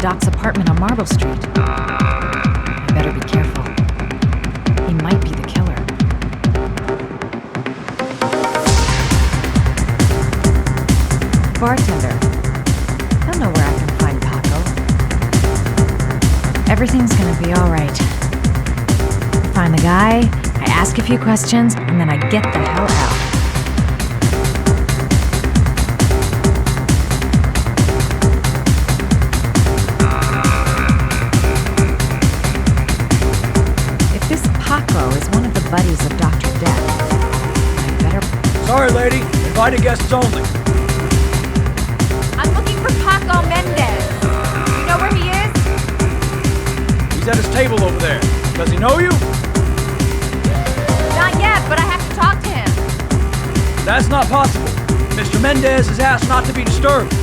Doc's apartment on Marble Street. I better be careful. He might be the killer. Bartender. He'll know where I can find Paco. Everything's gonna be alright. I find the guy, I ask a few questions, and then I get the hell out. If this Paco is one of the buddies of Dr. Death, I better... Sorry, lady. Invited guests only. I'm looking for Paco Mendez. You know where he is? He's at his table over there. Does he know you? Not yet, but I have to talk to him. That's not possible. Mr. Mendez has asked not to be disturbed.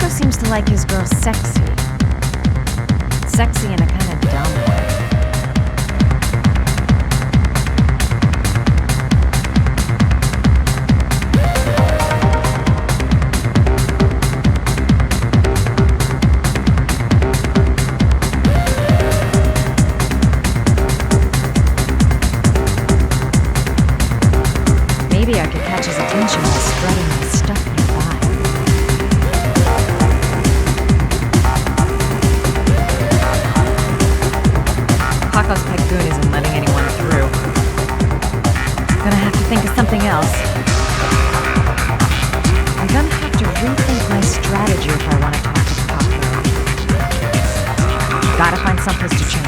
Seems to like his girl sexy. Sexy in a kind of dumb way. Maybe I could catch his attention by spreading my stuff nearby. Paco's pet goon isn't letting anyone through. Gonna have to think of something else. I'm gonna have to rethink my strategy if I want to talk to Paco. Gotta find someplace to change.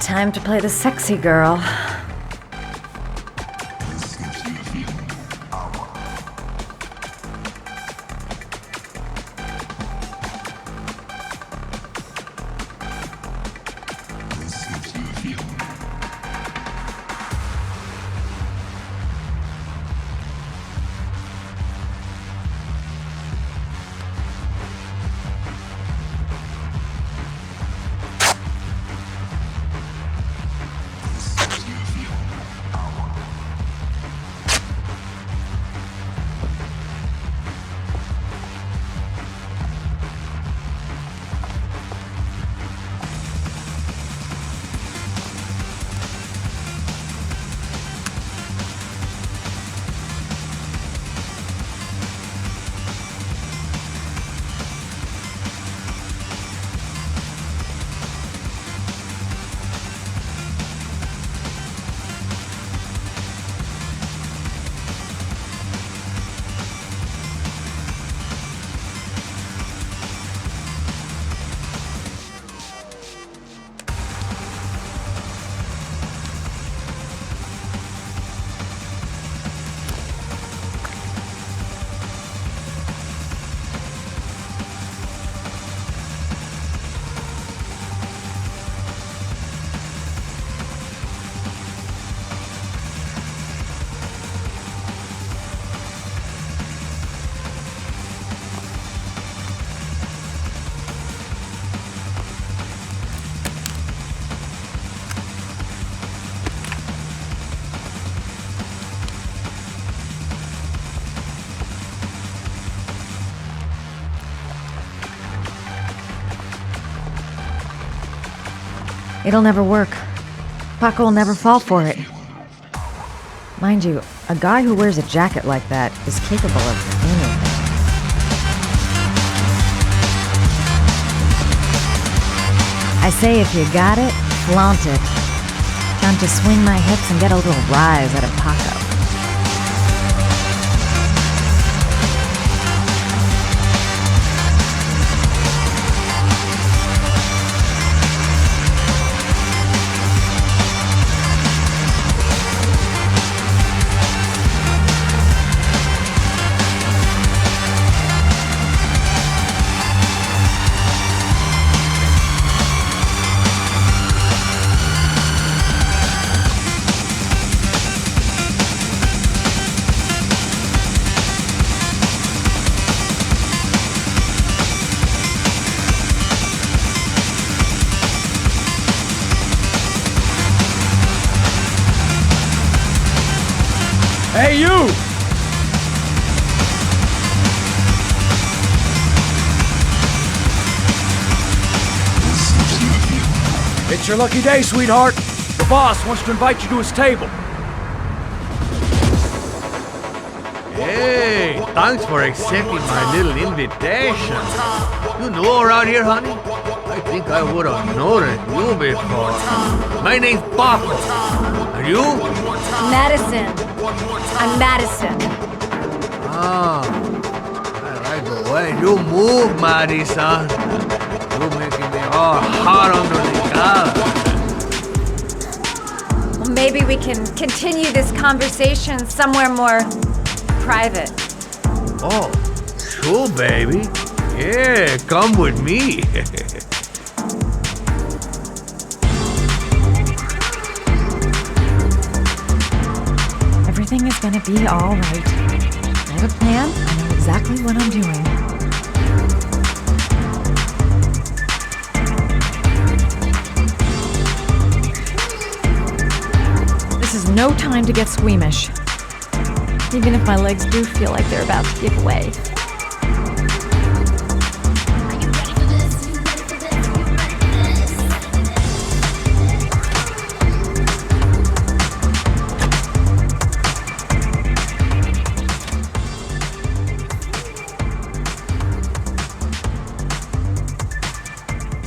Time to play the sexy girl. It'll never work. Paco will never fall for it. Mind you, a guy who wears a jacket like that is capable of anything. I say if you got it, flaunt it. Time to swing my hips and get a little rise out of Paco. Hey, you! It's your lucky day, sweetheart. The boss wants to invite you to his table. Hey, thanks for accepting my little invitation. You know around here, honey? I think I would have noticed you before. My name's Paco. And you? Madison. I'm Madison. Ah, I like the way you move, Madison. You're making me all hot under the collar. Well, maybe we can continue this conversation somewhere more private. Oh, sure, baby. Yeah, come with me. Everything is gonna be all right. I have a plan. I know exactly what I'm doing. This is no time to get squeamish. Even if my legs do feel like they're about to give way.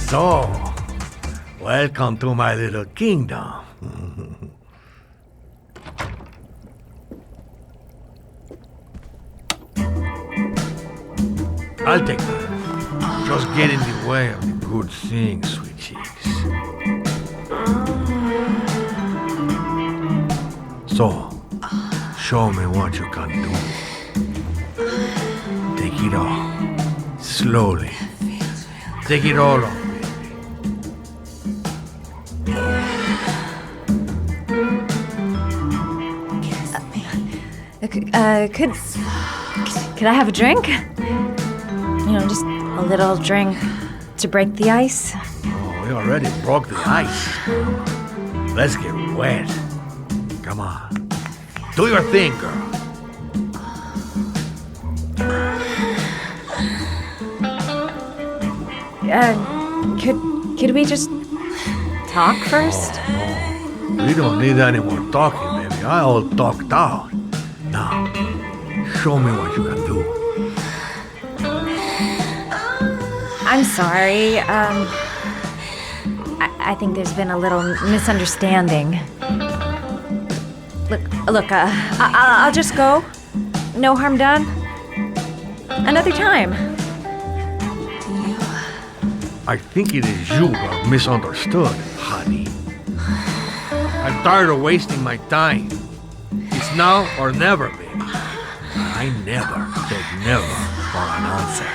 So, welcome to my little kingdom. I'll take that. Just get in the way of the good things, sweet cheeks. So, show me what you can do. Take it all. Slowly. Take it all on. Could I have a drink? You know, just a little drink to break the ice. Oh, we already broke the ice. Let's get wet. Come on. Do your thing, girl. Could we just talk first? No, we don't need any more talking, baby. I all talked out. Now, show me what you can do. I'm sorry. I think there's been a little misunderstanding. Look. I'll just go. No harm done. Another time. I think it is you who have misunderstood, honey. I'm tired of wasting my time. It's now or never, baby. I never take never for an answer.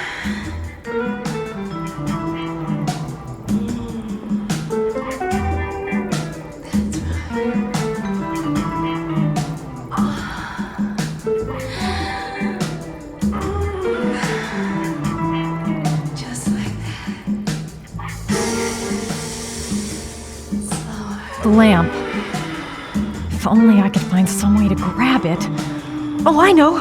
The lamp. If only I could find some way to grab it. Oh, I know!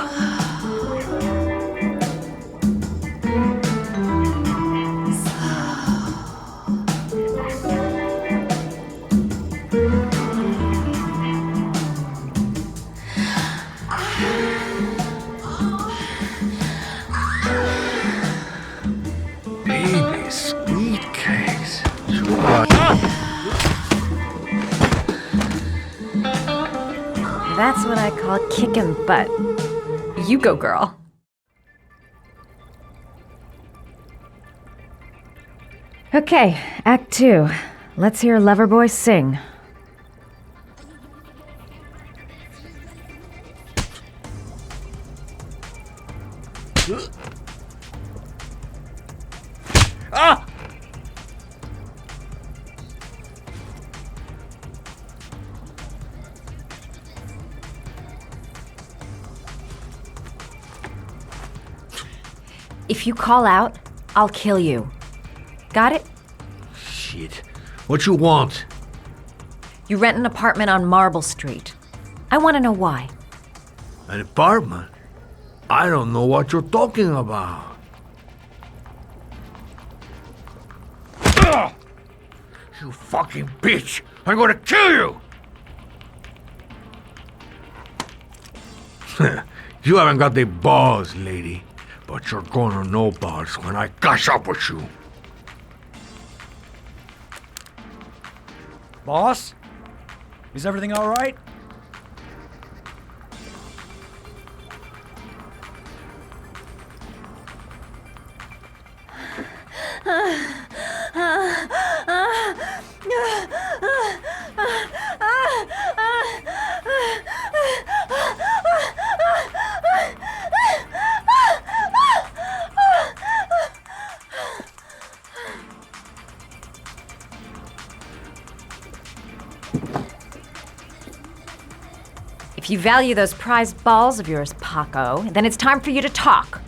That's what I call kicking butt. You go, girl. Okay, Act 2. Let's hear Loverboy sing. Ah! If you call out, I'll kill you. Got it? Shit. What you want? You rent an apartment on Marble Street. I want to know why. An apartment? I don't know what you're talking about. Ugh! You fucking bitch! I'm gonna kill you! You haven't got the balls, lady. But you're gonna know balls when I catch up with you. Boss? Is everything all right? If you value those prized balls of yours, Paco, then it's time for you to talk.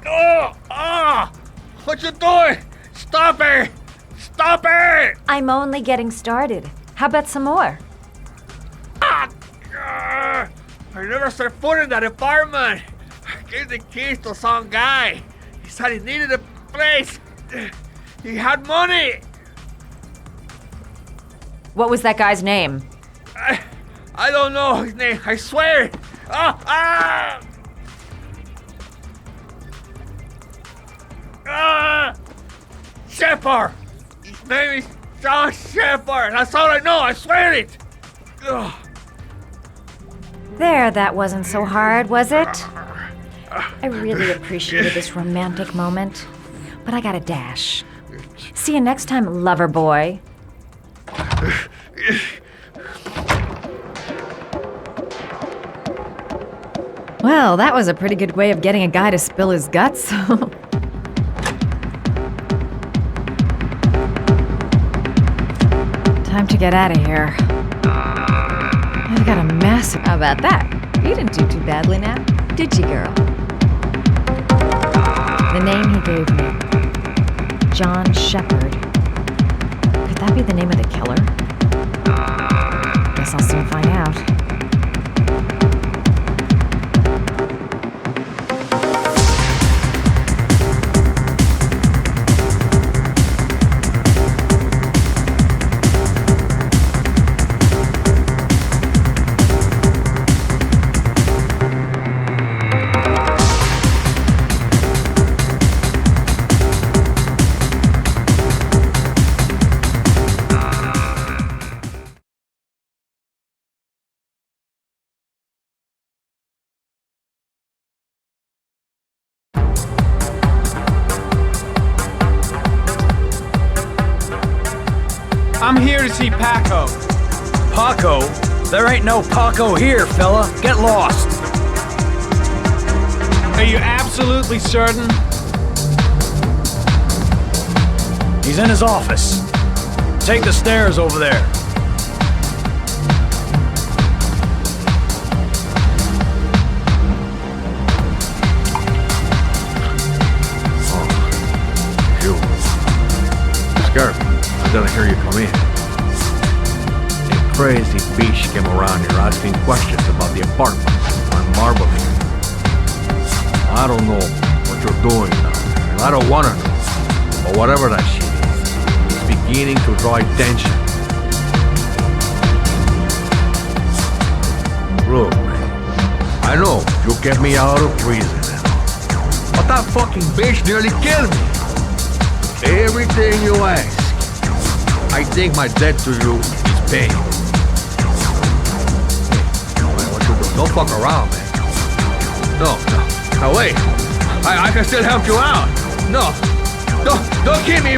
Oh! Ah! What you doing? Stop it! Stop it! I'm only getting started. How about some more? Ah! I never set foot in that apartment. I gave the keys to some guy. He said he needed a place. He had money. What was that guy's name? I don't know his name. I swear. Ah! Ah! Ah! Shepard. His name is John Shepard. That's all I know. I swear it. Ugh. There, that wasn't so hard, was it? I really appreciated this romantic moment, but I gotta dash. See you next time, lover boy. Well, that was a pretty good way of getting a guy to spill his guts. Time to get out of here. I've got a massive... How about that? You didn't do too badly now, did you, girl? The name he gave me. John Shepard. Could that be the name of the killer? Guess I'll soon find out. I'm here to see Paco. Paco? There ain't no Paco here, fella. Get lost. Are you absolutely certain? He's in his office. Take the stairs over there. You scared me. Then I hear you come in. A crazy bitch came around here asking questions about the apartment on Marble Street. I don't know what you're doing now, and I don't want to know. But whatever that shit is, it's beginning to draw attention. Look, I know you get me out of prison and all, but that fucking bitch nearly killed me. Everything you ask, I think my debt to you is Hey. What you do? Don't fuck around, man. No. Now wait. I can still help you out. No. Don't keep me.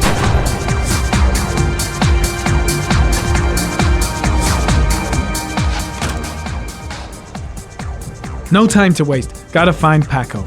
No time to waste. Gotta find Paco.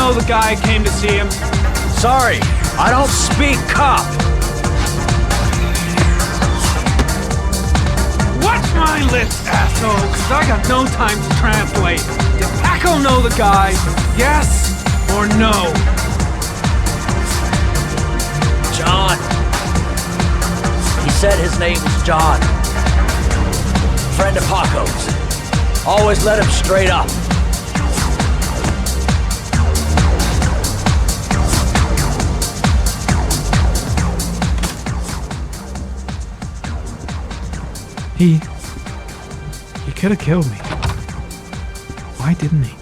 The guy came to see him. Sorry, I don't speak cop. Watch my lips, asshole, because I got no time to translate. Did Paco know the guy? Yes or no? John. He said his name was John. Friend of Paco's. Always let him straight up. He could have killed me. Why didn't he?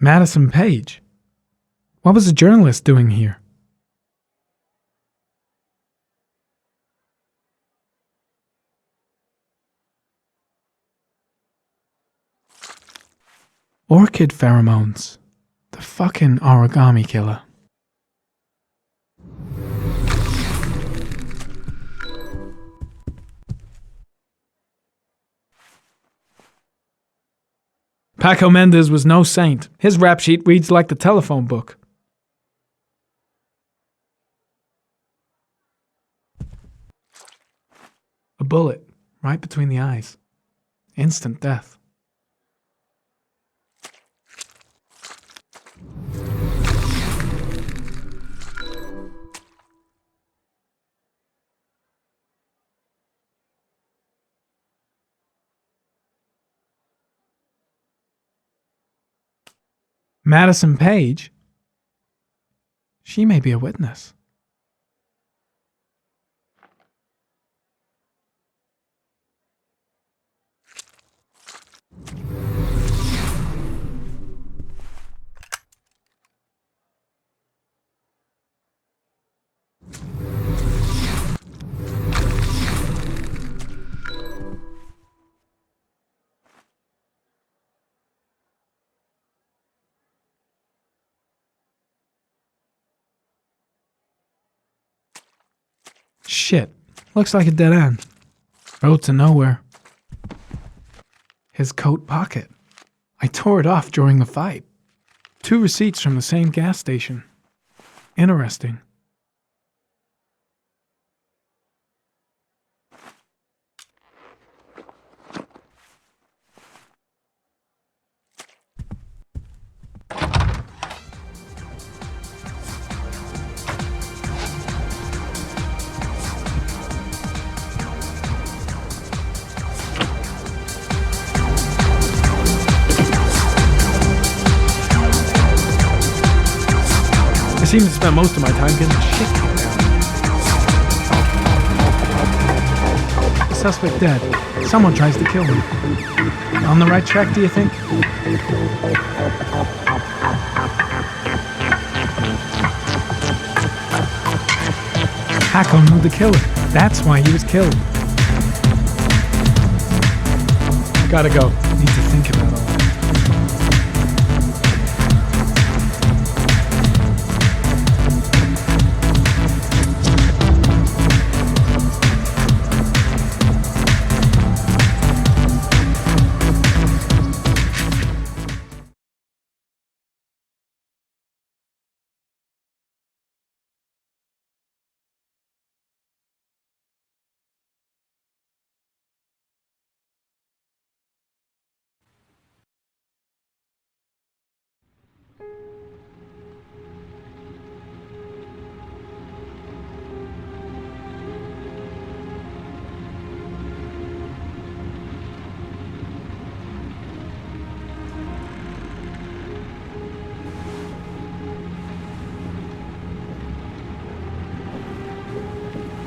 Madison Page? What was a journalist doing here? Orchid pheromones. The fucking origami killer. Paco Mendez was no saint. His rap sheet reads like the telephone book. A bullet, right between the eyes. Instant death. Madison Page? She may be a witness. Shit. Looks like a dead end. Road to nowhere. His coat pocket. I tore it off during the fight. 2 receipts from the same gas station. Interesting. I seem to spend most of my time getting the shit kicked out of me. The suspect dead. Someone tries to kill me. On the right track, do you think? Hacko knew the killer. That's why he was killed. Gotta go. Need to think about all that.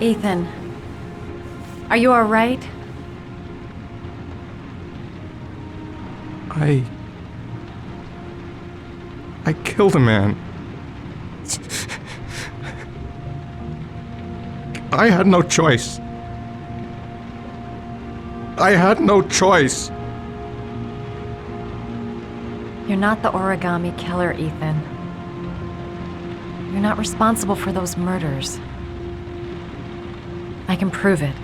Ethan, are you all right? I killed a man. I had no choice. I had no choice. You're not the origami killer, Ethan. You're not responsible for those murders. I can prove it.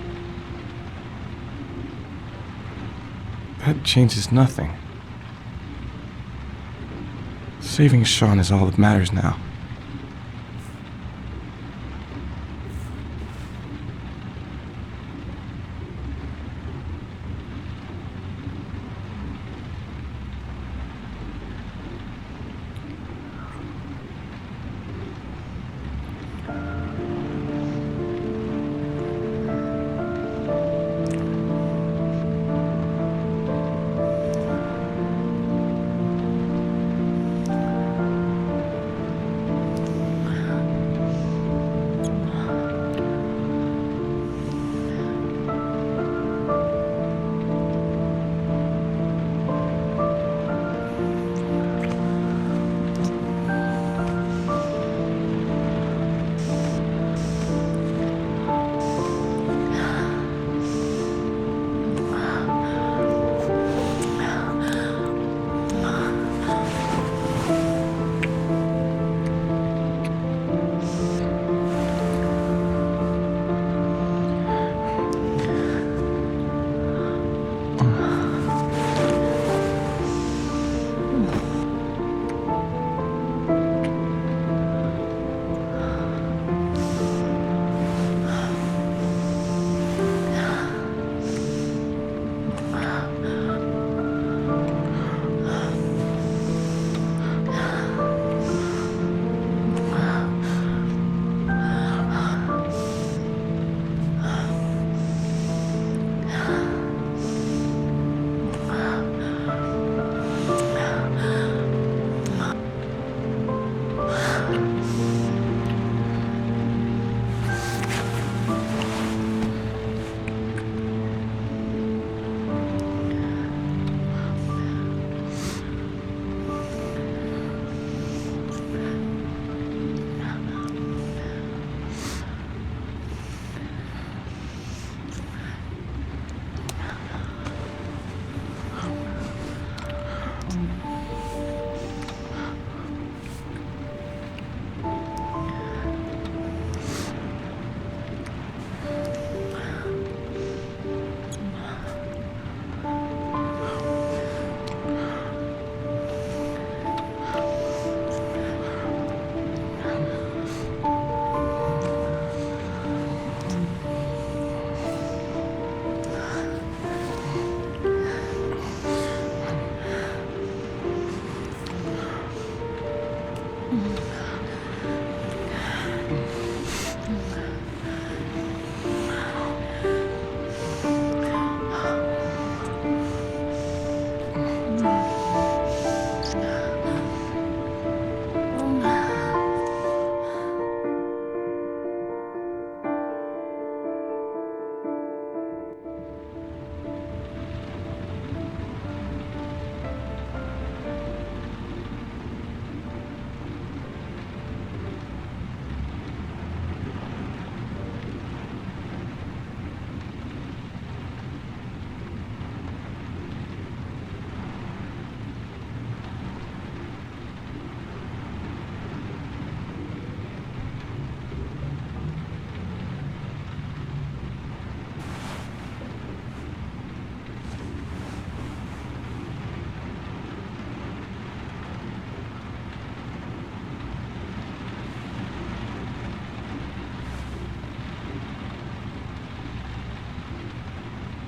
That changes nothing. Saving Sean is all that matters now.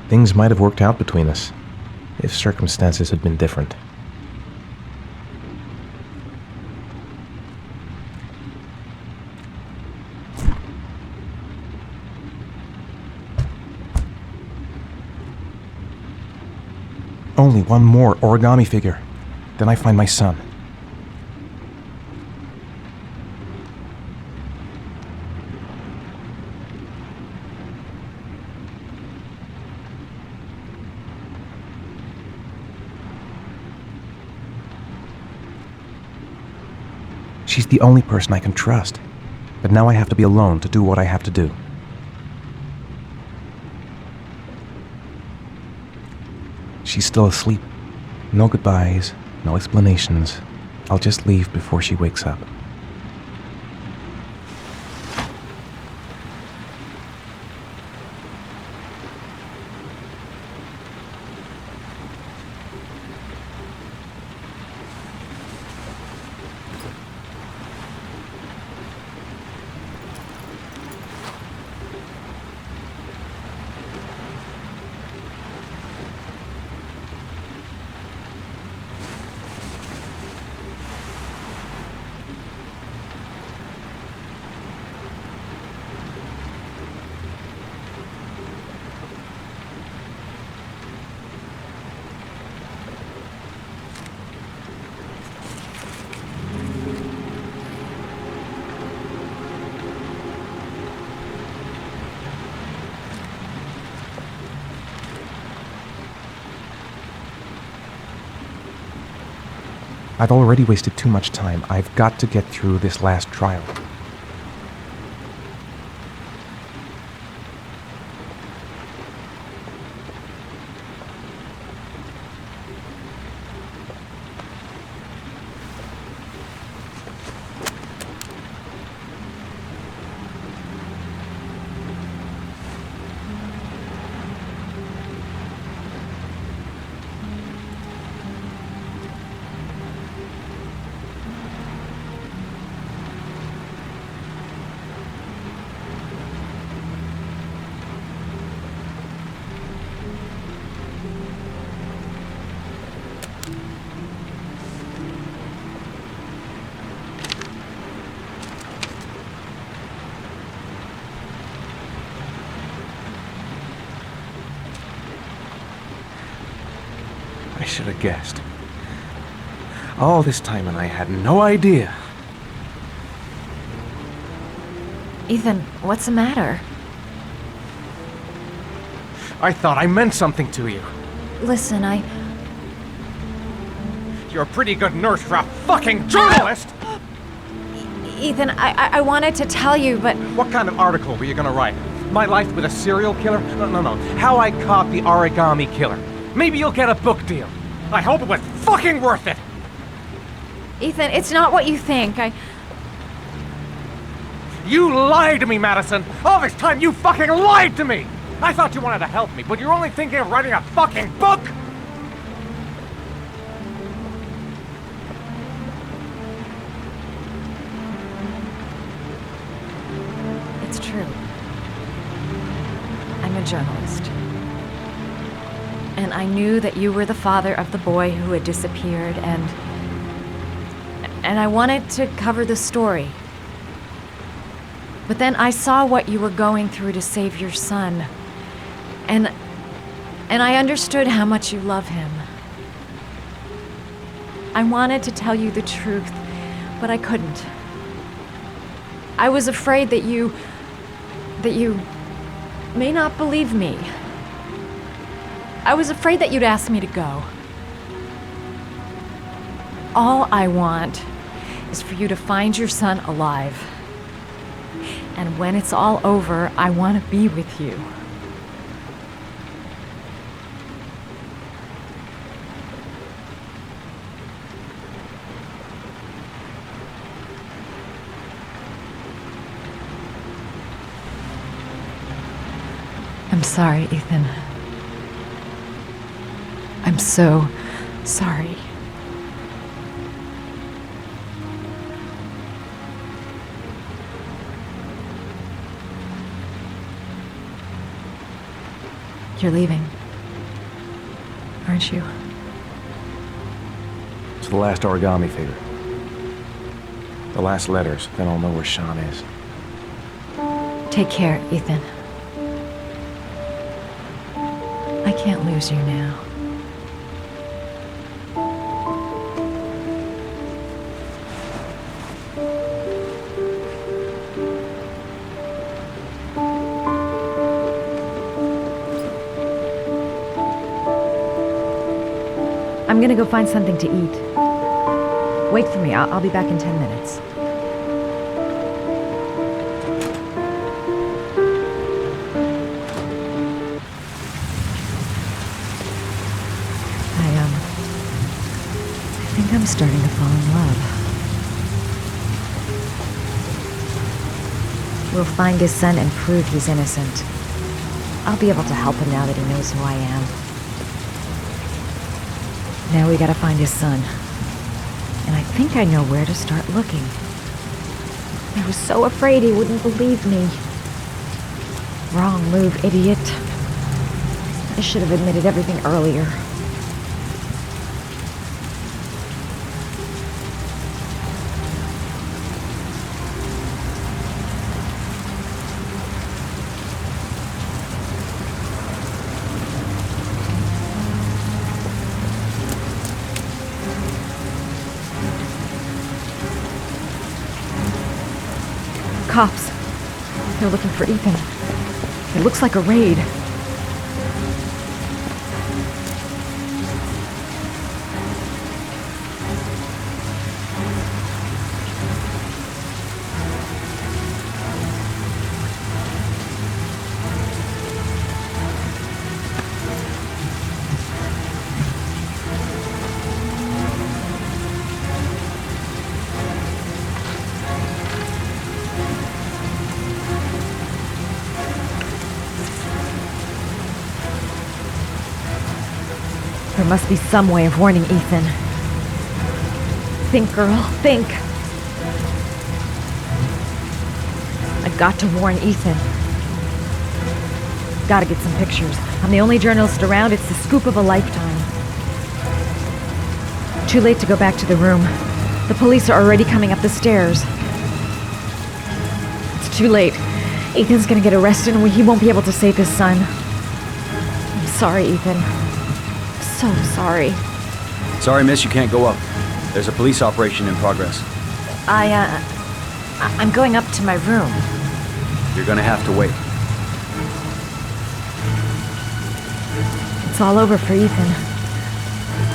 Things might have worked out between us, if circumstances had been different. Only one more origami figure. Then I find my son. She's the only person I can trust. But now I have to be alone to do what I have to do. She's still asleep. No goodbyes, no explanations. I'll just leave before she wakes up. I've already wasted too much time. I've got to get through this last trial. I should have guessed. All this time and I had no idea. Ethan, what's the matter? I thought I meant something to you. Listen, You're a pretty good nurse for a fucking journalist! Ethan, I wanted to tell you, but... What kind of article were you gonna write? My life with a serial killer? No. How I caught the origami killer. Maybe you'll get a book deal. I hope it was fucking worth it! Ethan, it's not what you think. You lied to me, Madison! All this time you fucking lied to me! I thought you wanted to help me, but you're only thinking of writing a fucking book! It's true. I'm a journalist. And I knew that you were the father of the boy who had disappeared, and and I wanted to cover the story. But then I saw what you were going through to save your son. And I understood how much you love him. I wanted to tell you the truth, but I couldn't. I was afraid that you may not believe me. I was afraid that you'd ask me to go. All I want is for you to find your son alive. And when it's all over, I want to be with you. I'm sorry, Ethan. I'm so sorry. You're leaving, aren't you? It's the last origami figure. The last letters, then I'll know where Sean is. Take care, Ethan. I can't lose you now. I'm gonna go find something to eat. Wait for me. I'll be back in 10 minutes. I think I'm starting to fall in love. We'll find his son and prove he's innocent. I'll be able to help him now that he knows who I am. Now we gotta find his son. And I think I know where to start looking. I was so afraid he wouldn't believe me. Wrong move, idiot. I should have admitted everything earlier. Cops. They're looking for Ethan. It looks like a raid. There must be some way of warning Ethan. Think, girl, think. I've got to warn Ethan. Gotta get some pictures. I'm the only journalist around. It's the scoop of a lifetime. Too late to go back to the room. The police are already coming up the stairs. It's too late. Ethan's gonna get arrested and he won't be able to save his son. I'm sorry, Ethan. So sorry. Sorry, miss, you can't go up. There's a police operation in progress. I'm going up to my room. You're gonna have to wait. It's all over for Ethan.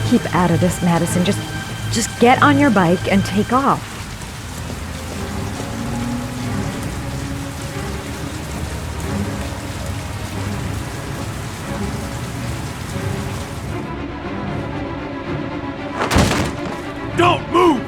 Keep out of this, Madison. Just get on your bike and take off. Don't move!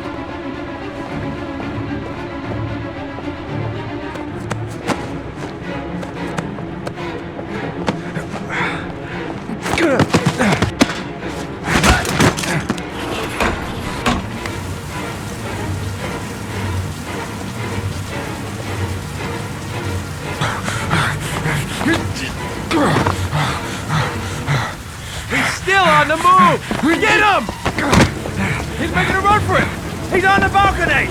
He's still on the move! Get him! He's making a run for it! He's on the balcony!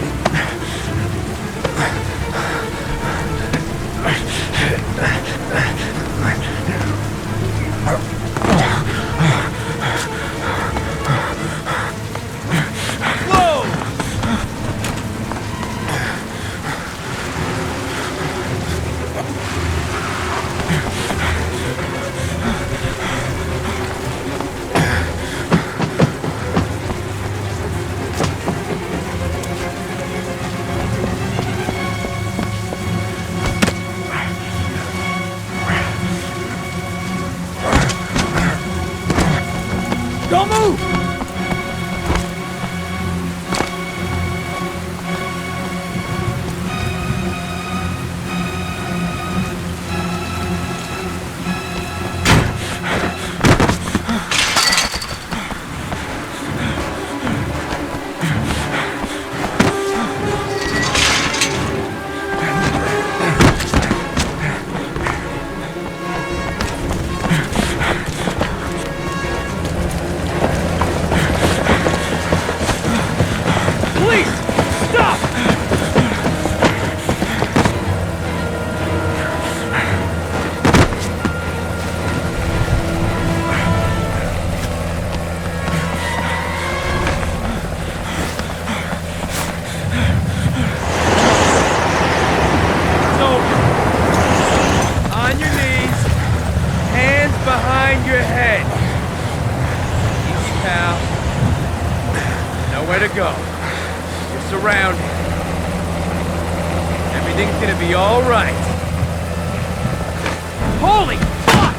Don't move! Behind your head. Easy, pal. Nowhere to go. You're surrounded. Everything's gonna be all right. Holy fuck!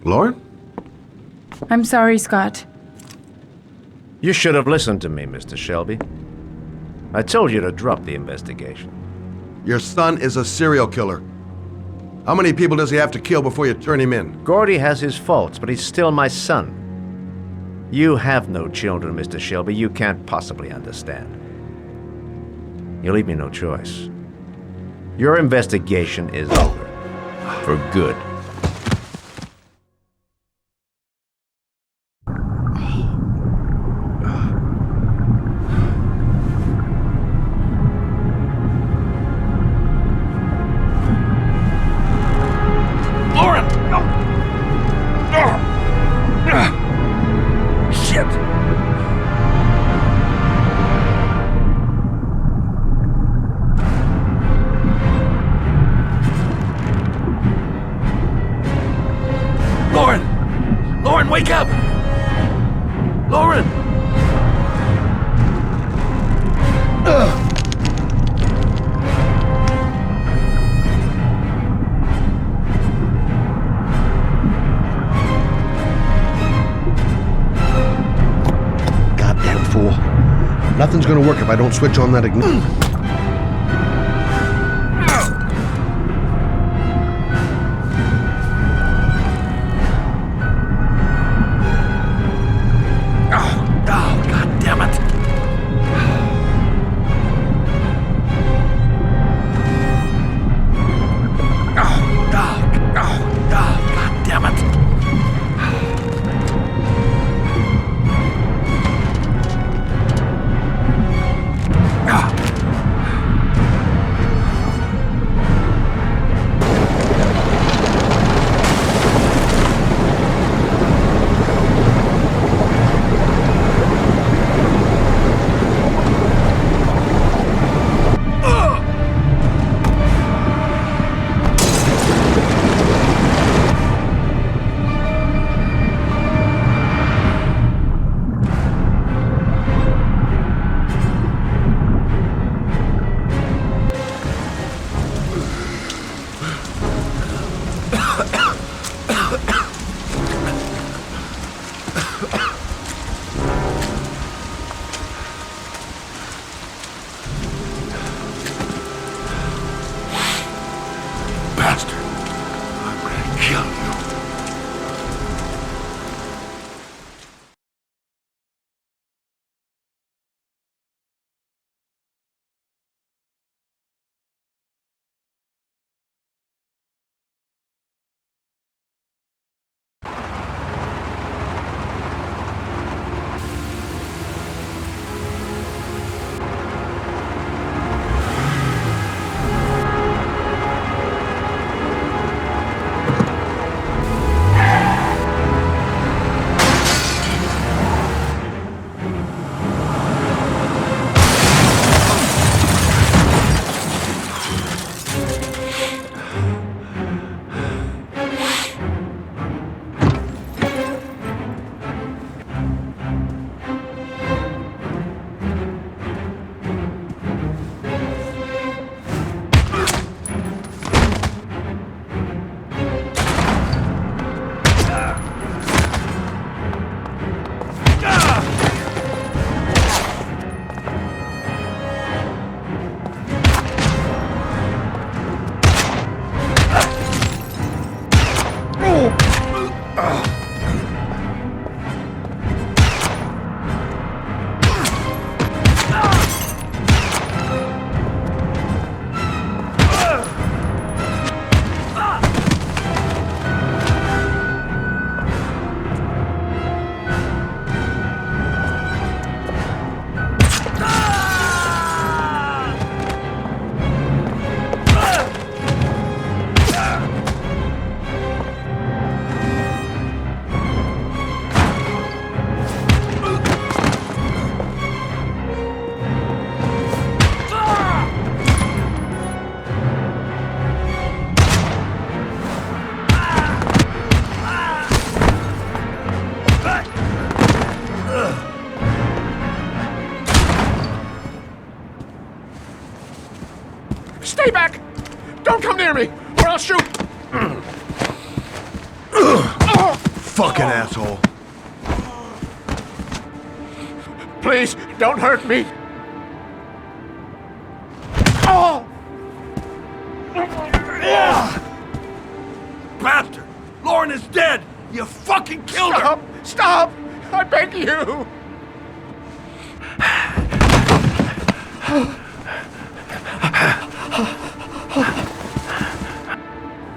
Lauren? I'm sorry, Scott. You should have listened to me, Mr. Shelby. I told you to drop the investigation. Your son is a serial killer. How many people does he have to kill before you turn him in? Gordy has his faults, but he's still my son. You have no children, Mr. Shelby. You can't possibly understand. You leave me no choice. Your investigation is over. For good. Shit! Lauren! Lauren, wake up! Lauren! Goddamn fool. Nothing's gonna work if I don't switch on that igniter. Bastard! I'm gonna kill you. Stay back! Don't come near me, or I'll shoot! Fucking asshole. Please, don't hurt me! Oh! Bastard! Lauren is dead! You fucking killed her! Stop! I beg you!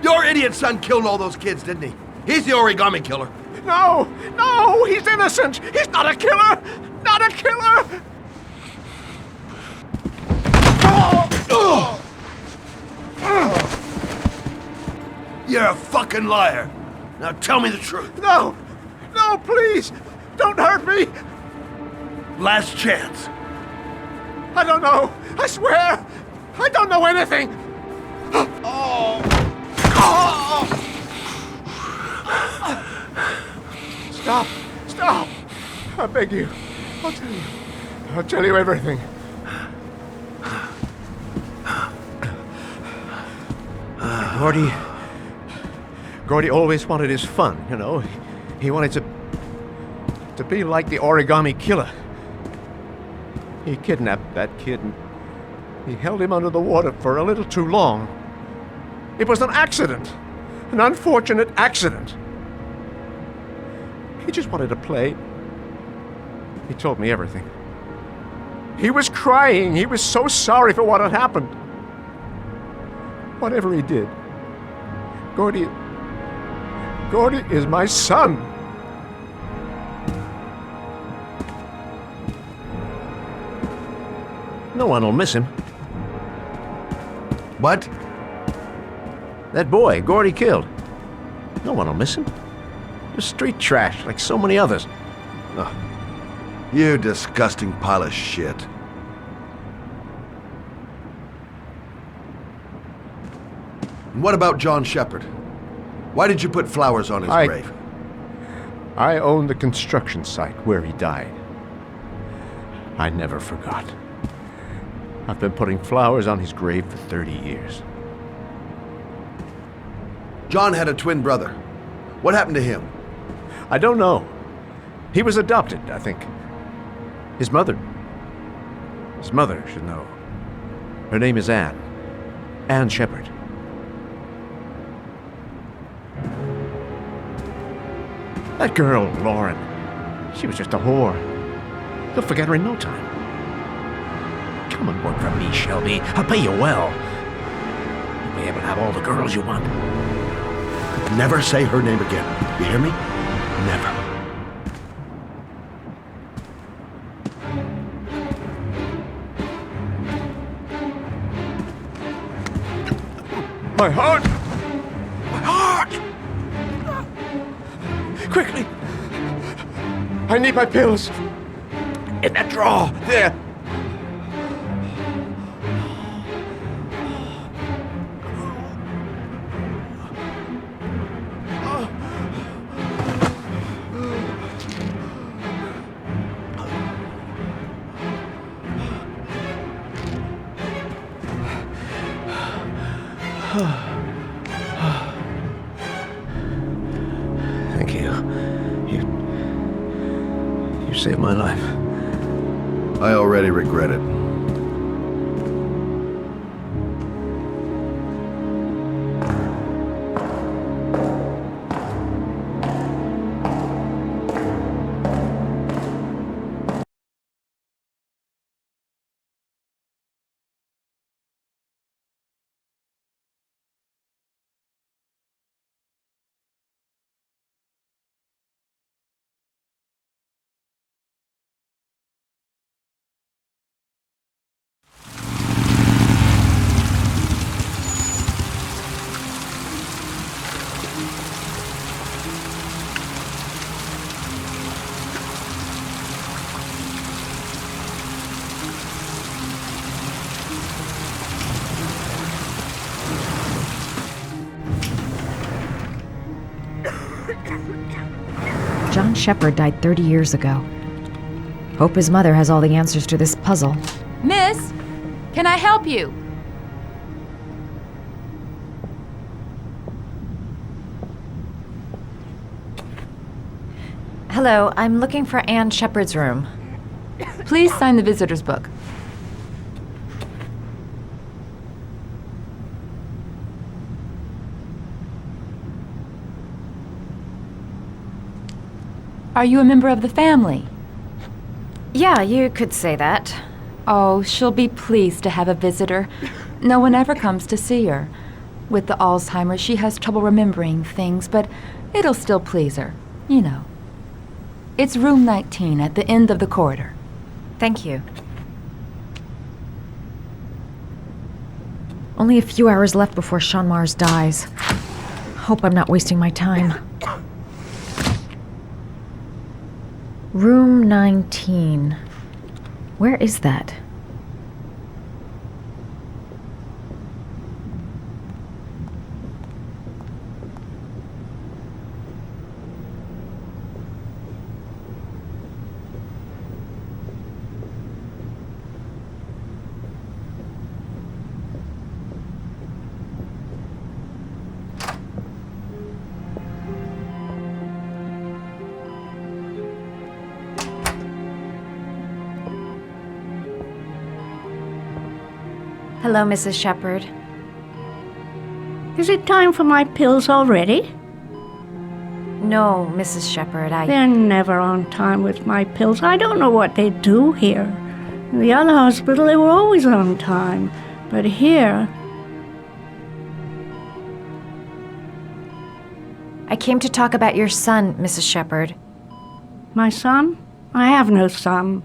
Your idiot son killed all those kids, didn't he? He's the origami killer. No! No! He's innocent! He's not a killer! Not a killer! You're a fucking liar. Now tell me the truth. No! No, please! Don't hurt me! Last chance. I don't know! I swear! I don't know anything! Stop! Stop! I beg you. I'll tell you. I'll tell you everything. Gordy always wanted his fun, you know. He wanted to be like the origami killer. He kidnapped that kid and he held him under the water for a little too long. It was an accident. An unfortunate accident. He just wanted to play. He told me everything. He was crying. He was so sorry for what had happened. Whatever he did, Gordy is my son. No one will miss him. What? That boy, Gordy killed. No one will miss him. Just street trash, like so many others. You disgusting pile of shit. And what about John Shepard? Why did you put flowers on his grave? I own the construction site where he died. I never forgot. I've been putting flowers on his grave for 30 years. John had a twin brother. What happened to him? I don't know. He was adopted, I think. His mother should know. Her name is Anne. Anne Shepard. That girl, Lauren, she was just a whore. You'll forget her in no time. Come and work for me, Shelby. I'll pay you well. You'll be able to have all the girls you want. Never say her name again. You hear me? Never. My heart! My heart! Quickly! I need my pills. In that drawer, there. Thank you. You saved my life. I already regret it. John Shepard died 30 years ago. Hope his mother has all the answers to this puzzle. Miss, can I help you? Hello, I'm looking for Anne Shepard's room. Please sign the visitor's book. Are you a member of the family? Yeah, you could say that. Oh, she'll be pleased to have a visitor. No one ever comes to see her. With the Alzheimer's, she has trouble remembering things, but it'll still please her, you know. It's room 19 at the end of the corridor. Thank you. Only a few hours left before Sean Mars dies. Hope I'm not wasting my time. Room 19. Where is that? Hello, Mrs. Shepard. Is it time for my pills already? No, Mrs. Shepard, They're never on time with my pills. I don't know what they do here. In the other hospital, they were always on time. But here... I came to talk about your son, Mrs. Shepard. My son? I have no son.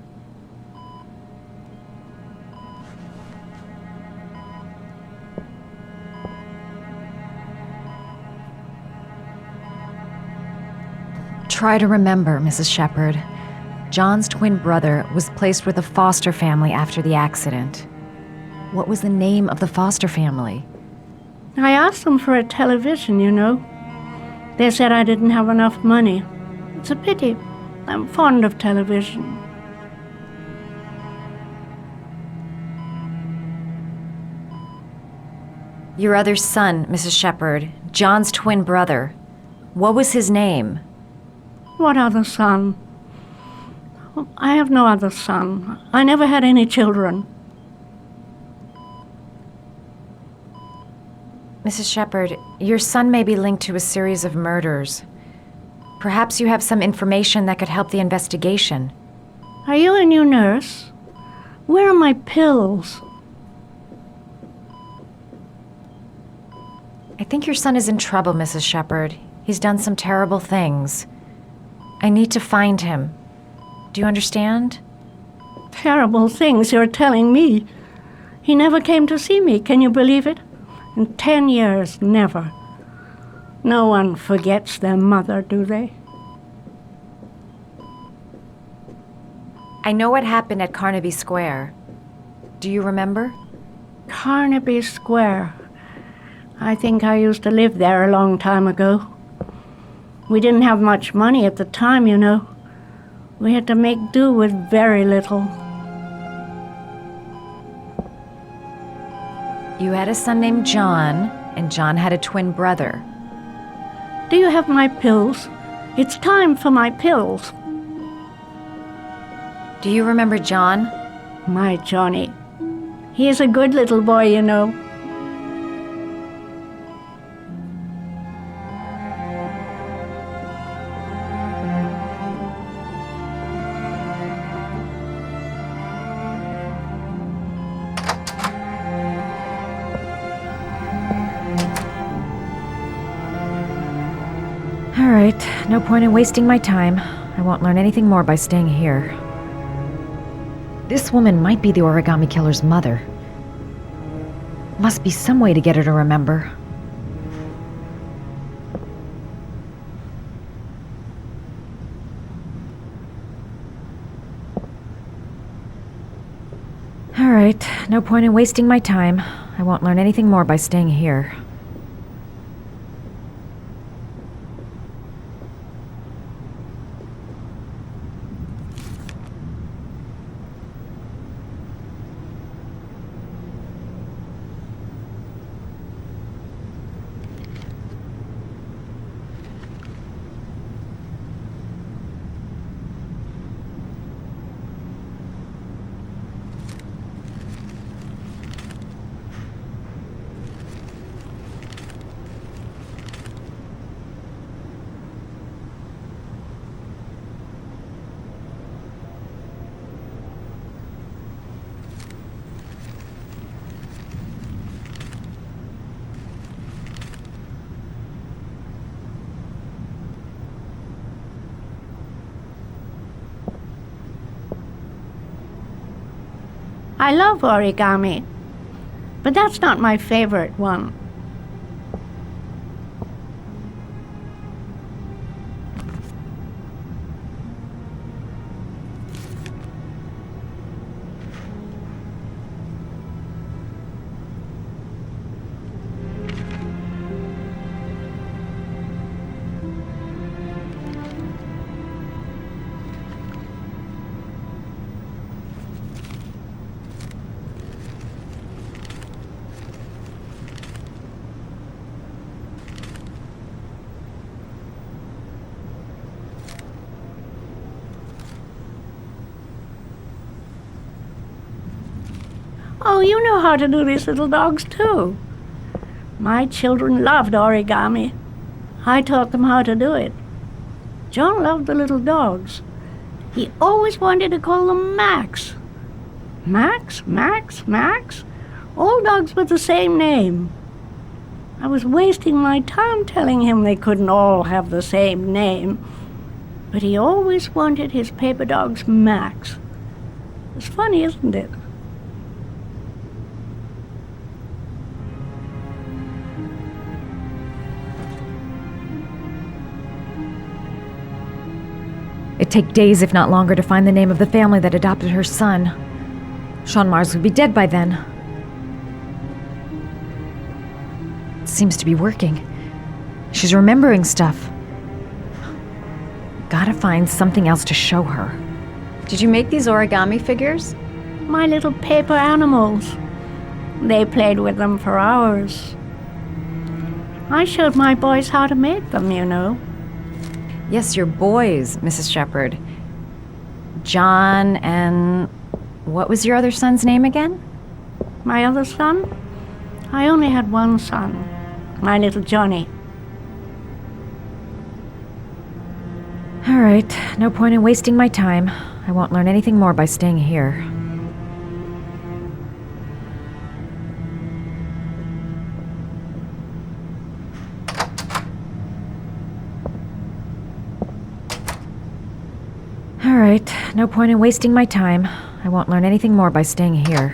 Try to remember, Mrs. Shepard. John's twin brother was placed with a foster family after the accident. What was the name of the foster family? I asked them for a television, you know. They said I didn't have enough money. It's a pity. I'm fond of television. Your other son, Mrs. Shepard, John's twin brother. What was his name? What other son? I have no other son. I never had any children. Mrs. Shepherd, your son may be linked to a series of murders. Perhaps you have some information that could help the investigation. Are you a new nurse? Where are my pills? I think your son is in trouble, Mrs. Shepherd. He's done some terrible things. I need to find him. Do you understand? Terrible things you're telling me. He never came to see me, can you believe it? In 10 years, never. No one forgets their mother, do they? I know what happened at Carnaby Square. Do you remember? Carnaby Square. I think I used to live there a long time ago. We didn't have much money at the time, you know. We had to make do with very little. You had a son named John, and John had a twin brother. Do you have my pills? It's time for my pills. Do you remember John? My Johnny. He is a good little boy, you know. All right, no point in wasting my time. I won't learn anything more by staying here. This woman might be the origami killer's mother. Must be some way to get her to remember. All right, no point in wasting my time. I won't learn anything more by staying here. I love origami, but that's not my favorite one. Oh, you know how to do these little dogs, too. My children loved origami. I taught them how to do it. John loved the little dogs. He always wanted to call them Max. Max, Max, Max? All dogs with the same name. I was wasting my time telling him they couldn't all have the same name. But he always wanted his paper dogs Max. It's funny, isn't it? It'd take days, if not longer, to find the name of the family that adopted her son. Sean Mars would be dead by then. It seems to be working. She's remembering stuff. Gotta find something else to show her. Did you make these origami figures? My little paper animals. They played with them for hours. I showed my boys how to make them, you know. Yes, your boys, Mrs. Shepherd. John and... what was your other son's name again? My other son? I only had one son, my little Johnny. All right, no point in wasting my time. I won't learn anything more by staying here. All right, no point in wasting my time. I won't learn anything more by staying here.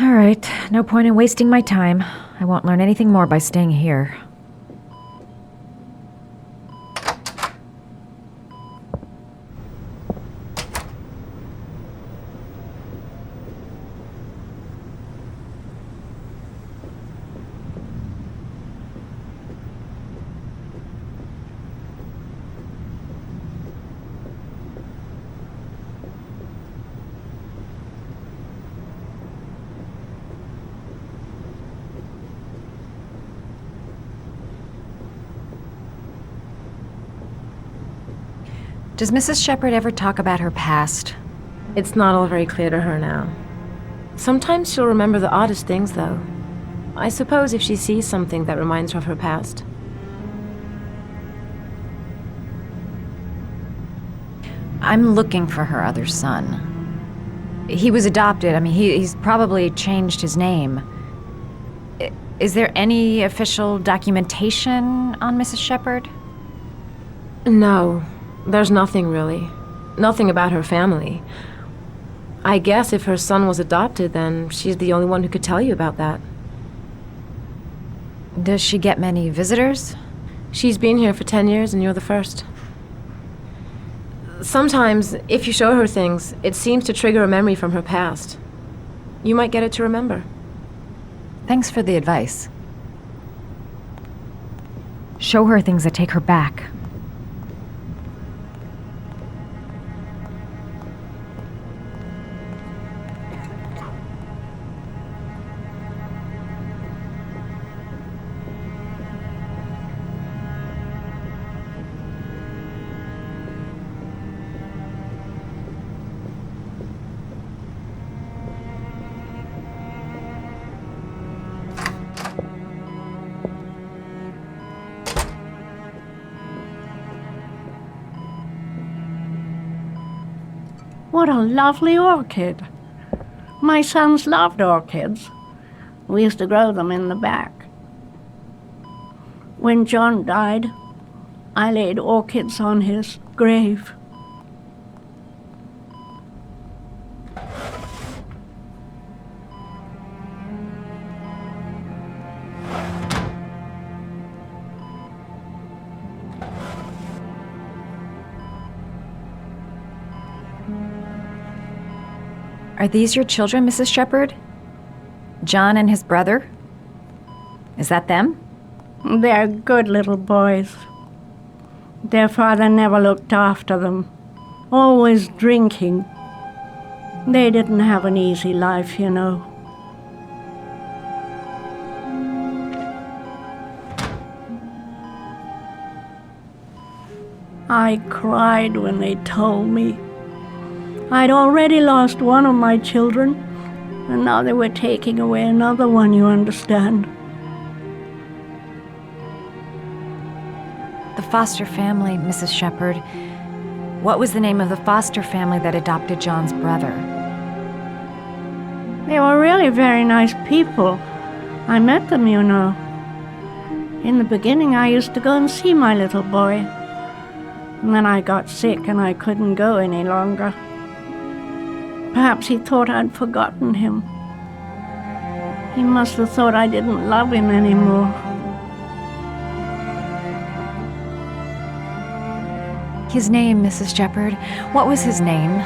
All right, no point in wasting my time. I won't learn anything more by staying here. Does Mrs. Shepherd ever talk about her past? It's not all very clear to her now. Sometimes she'll remember the oddest things, though. I suppose if she sees something that reminds her of her past. I'm looking for her other son. He was adopted. I mean, he's probably changed his name. Is there any official documentation on Mrs. Shepherd? No. There's nothing, really. Nothing about her family. I guess if her son was adopted, then she's the only one who could tell you about that. Does she get many visitors? She's been here for 10 years, and you're the first. Sometimes, if you show her things, it seems to trigger a memory from her past. You might get it to remember. Thanks for the advice. Show her things that take her back. What a lovely orchid. My sons loved orchids. We used to grow them in the back. When John died, I laid orchids on his grave. Are these your children, Mrs. Shepherd? John and his brother? Is that them? They're good little boys. Their father never looked after them, always drinking. They didn't have an easy life, you know. I cried when they told me. I'd already lost one of my children, and now they were taking away another one, you understand. The foster family, Mrs. Shepherd. What was the name of the foster family that adopted John's brother? They were really very nice people. I met them, you know. In the beginning, I used to go and see my little boy. And then I got sick and I couldn't go any longer. Perhaps he thought I'd forgotten him. He must have thought I didn't love him anymore. His name, Mrs. Shepherd. What was his name?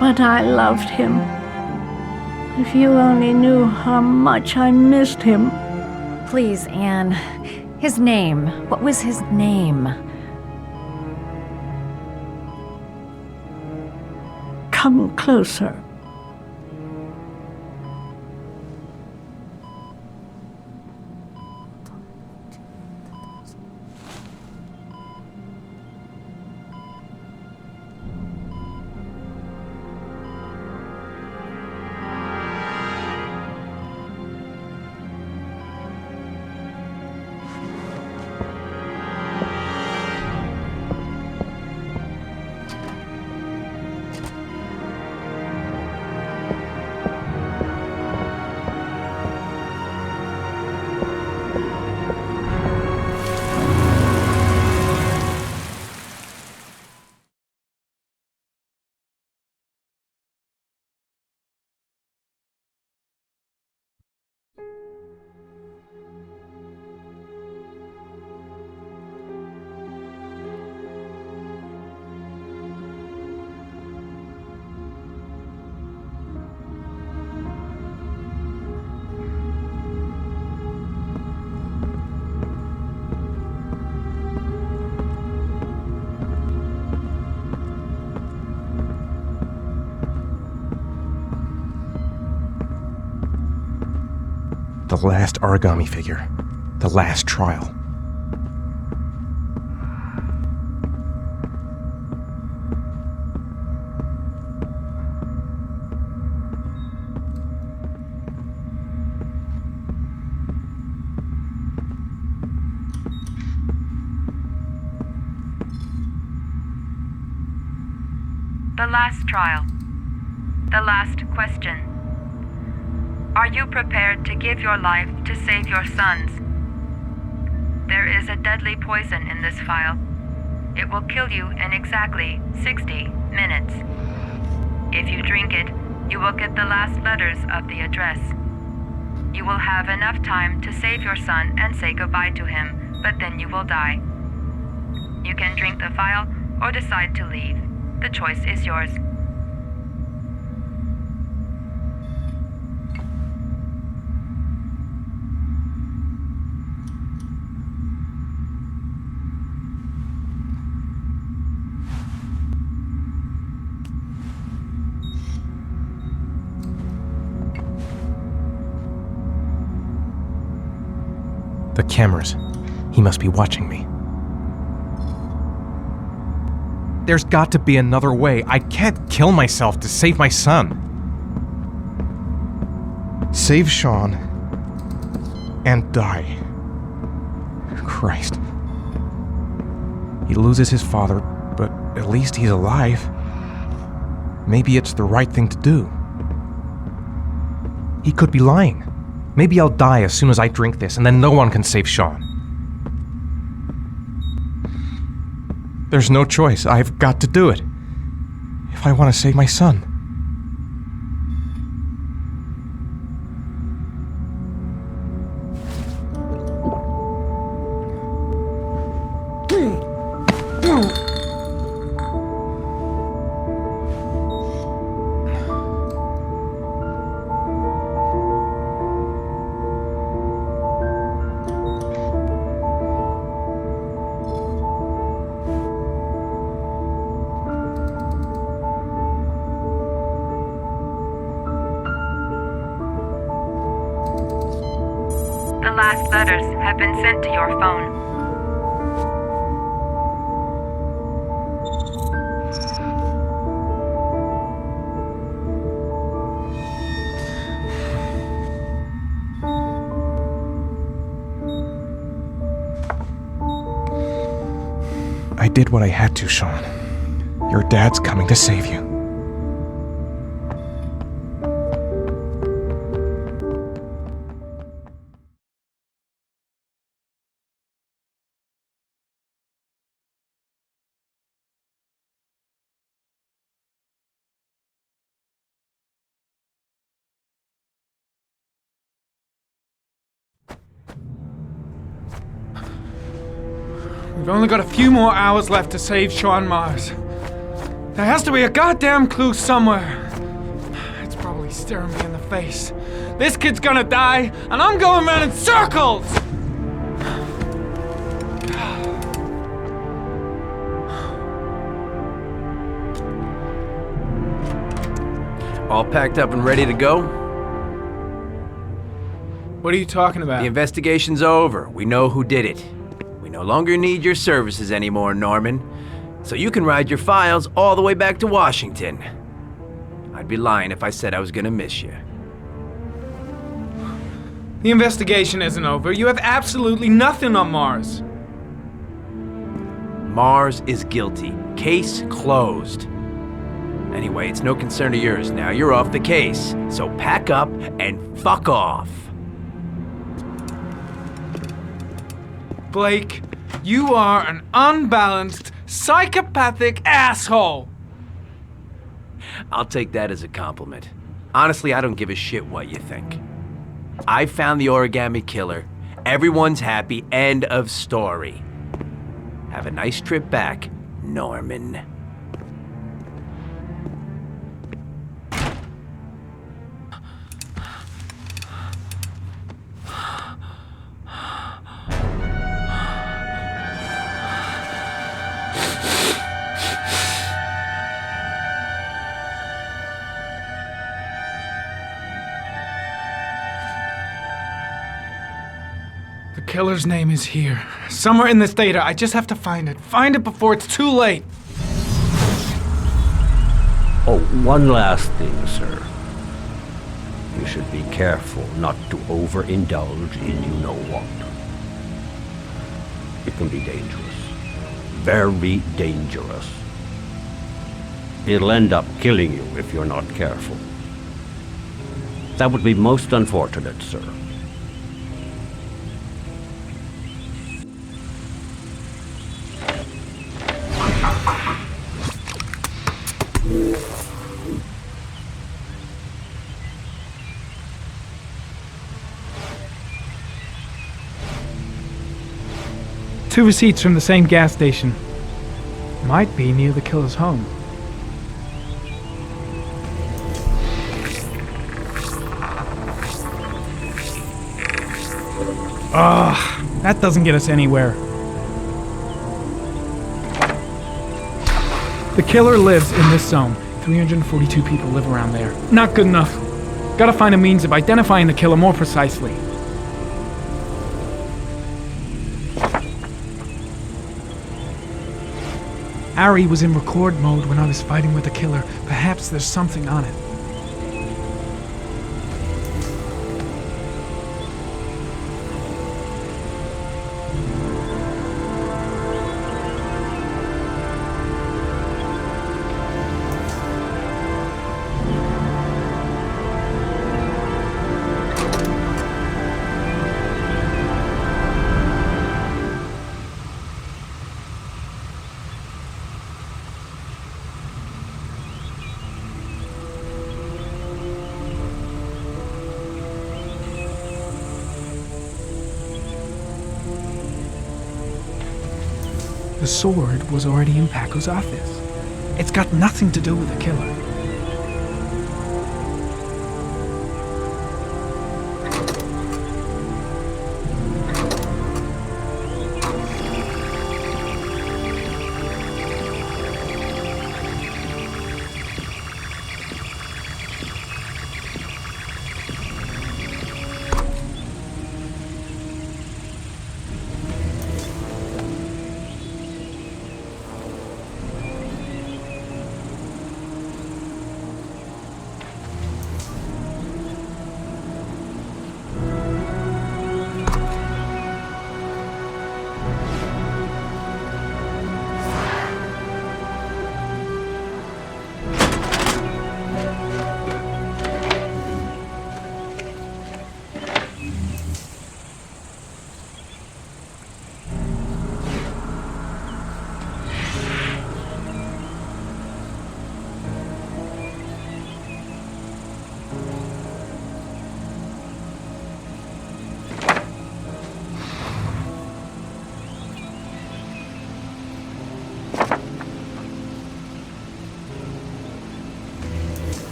But I loved him. If you only knew how much I missed him. Please, Anne. His name. What was his name? Come closer. The last origami figure. The last trial. The last trial. The last question. Are you prepared to give your life to save your sons? There is a deadly poison in this vial. It will kill you in exactly 60 minutes. If you drink it, you will get the last letters of the address. You will have enough time to save your son and say goodbye to him, but then you will die. You can drink the vial or decide to leave. The choice is yours. The cameras. He must be watching me. There's got to be another way. I can't kill myself to save my son. Save Sean and die. Christ. He loses his father, but at least he's alive. Maybe it's the right thing to do. He could be lying. Maybe I'll die as soon as I drink this, and then no one can save Sean. There's no choice. I've got to do it. If I want to save my son. The last letters have been sent to your phone. I did what I had to, Sean. Your dad's coming to save you. We've only got a few more hours left to save Sean Mars. There has to be a goddamn clue somewhere. It's probably staring me in the face. This kid's gonna die, and I'm going around in circles! All packed up and ready to go? What are you talking about? The investigation's over. We know who did it. We no longer need your services anymore, Norman. So you can ride your files all the way back to Washington. I'd be lying if I said I was gonna miss you. The investigation isn't over. You have absolutely nothing on Mars. Mars is guilty. Case closed. Anyway, it's no concern of yours now. You're off the case. So pack up and fuck off. Blake, you are an unbalanced, psychopathic asshole! I'll take that as a compliment. Honestly, I don't give a shit what you think. I found the origami killer. Everyone's happy. End of story. Have a nice trip back, Norman. The killer's name is here. Somewhere in this data. I just have to find it. Find it before it's too late. Oh, one last thing, sir. You should be careful not to overindulge in you know what. It can be dangerous. Very dangerous. It'll end up killing you if you're not careful. That would be most unfortunate, sir. Two receipts from the same gas station. Might be near the killer's home. Ugh, that doesn't get us anywhere. The killer lives in this zone. 342 people live around there. Not good enough. Gotta find a means of identifying the killer more precisely. Ari was in record mode when I was fighting with the killer. Perhaps there's something on it. The sword was already in Paco's office. It's got nothing to do with the killer.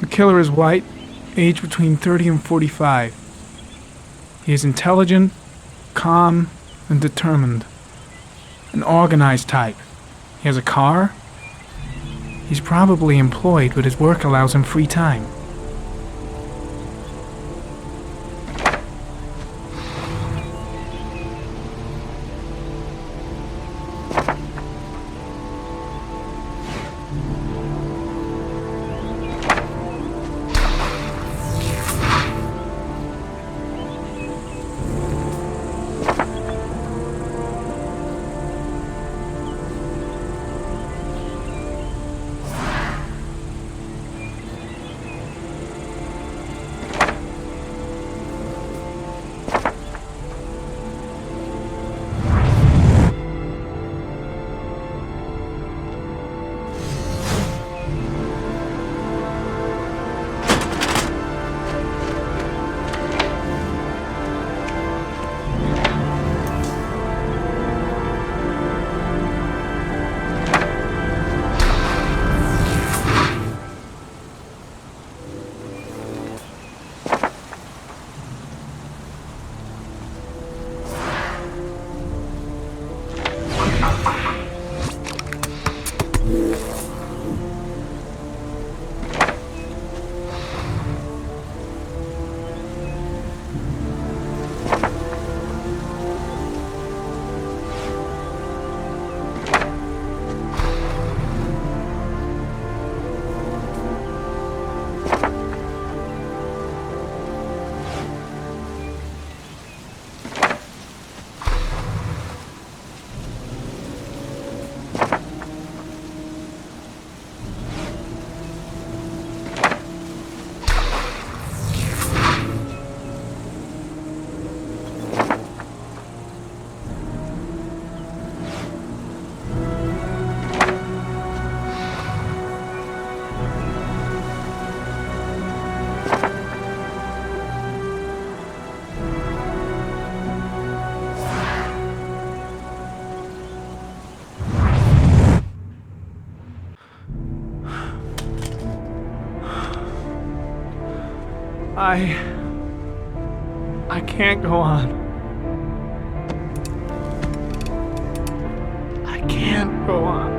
The killer is white, aged between 30 and 45. He is intelligent, calm, and determined. An organized type. He has a car. He's probably employed, but his work allows him free time. I can't go on. I can't go on.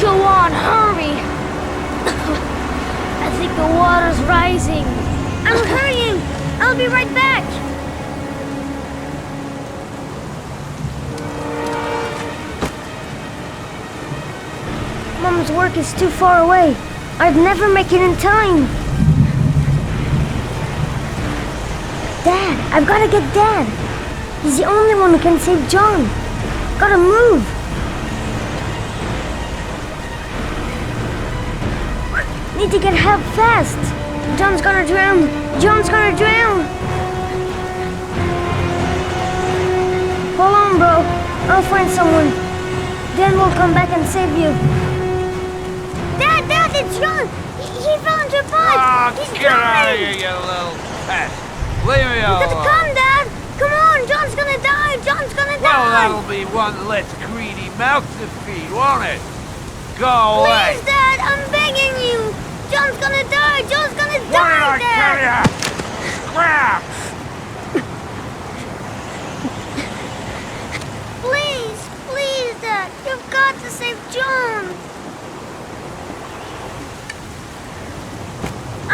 Go on, hurry! I think the water's rising. I'm hurrying! I'll be right back! Mom's work is too far away. I'd never make it in time. Dad! I've gotta get Dad! He's the only one who can save John. Gotta move! Need to get help fast! John's gonna drown! John's gonna drown! Hold on, bro. I'll find someone. Then we'll come back and save you. Dad, it's John! He fell into a pot! He's Get out of drowning! here, you little pest! Leave me You alone! gotta come, Dad! Come on! John's gonna die! John's gonna Well, die! that'll be one less greedy mouth to feed, won't it? Go away! Please, Dad! I'm begging you! John's gonna die! John's gonna What did die, I tell Dad! you? Scrap! Please, Dad! You've got to save John!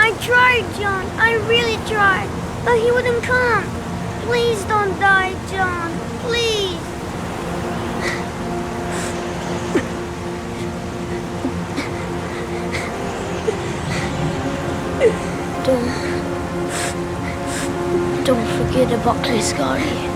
I tried, John. I really tried. But he wouldn't come. Please don't die, John. Please. Don't forget about Chris Scotty.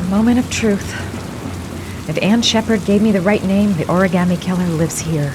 Moment of truth. If Ann Shepard gave me the right name, the origami killer lives here.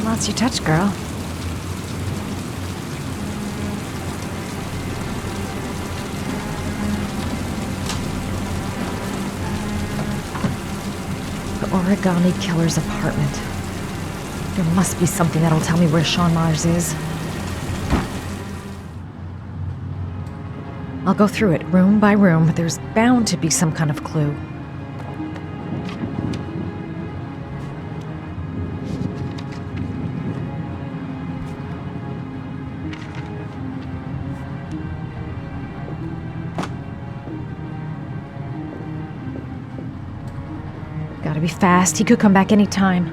Lots you touch, girl. The origami killer's apartment. There must be something that'll tell me where Sean Mars is. I'll go through it room by room, but there's bound to be some kind of clue. Gotta be fast. He could come back any time.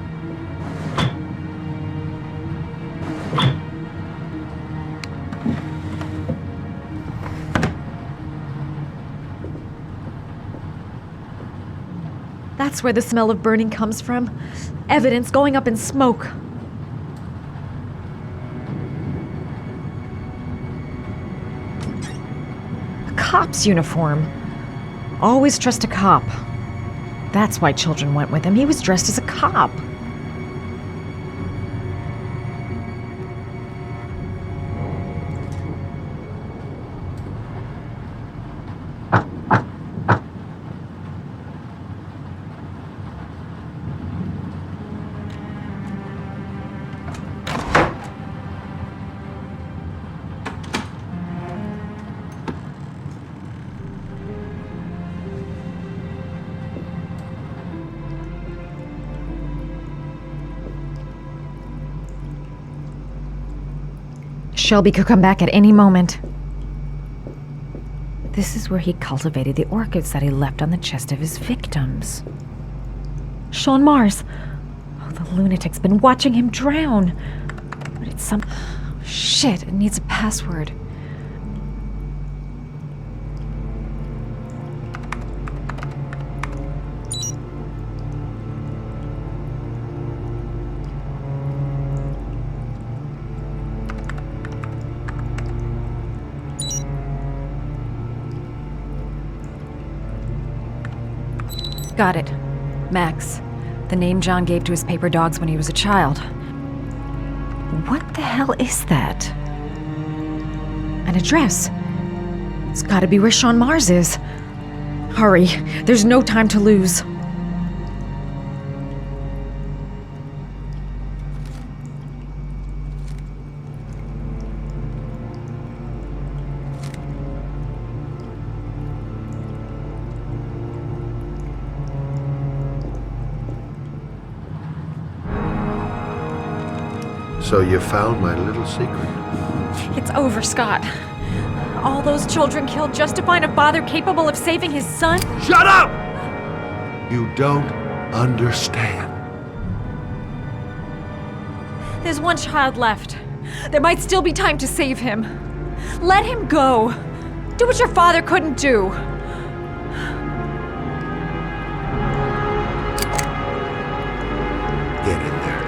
That's where the smell of burning comes from. Evidence going up in smoke. A cop's uniform. Always trust a cop. That's why children went with him. He was dressed as a cop. Shelby could come back at any moment. This is where he cultivated the orchids that he left on the chest of his victims. Sean Mars. Oh, the lunatic's been watching him drown. But it's some... Shit, it needs a password. Got it. Max. The name John gave to his paper dogs when he was a child. What the hell is that? An address. It's gotta be where Sean Mars is. Hurry. There's no time to lose. So you found my little secret. It's over, Scott. All those children killed just to find a father capable of saving his son? Shut up! You don't understand. There's one child left. There might still be time to save him. Let him go. Do what your father couldn't do. Get in there.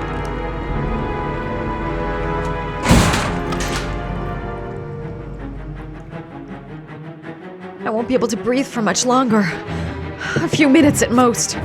I won't be able to breathe for much longer. A few minutes at most.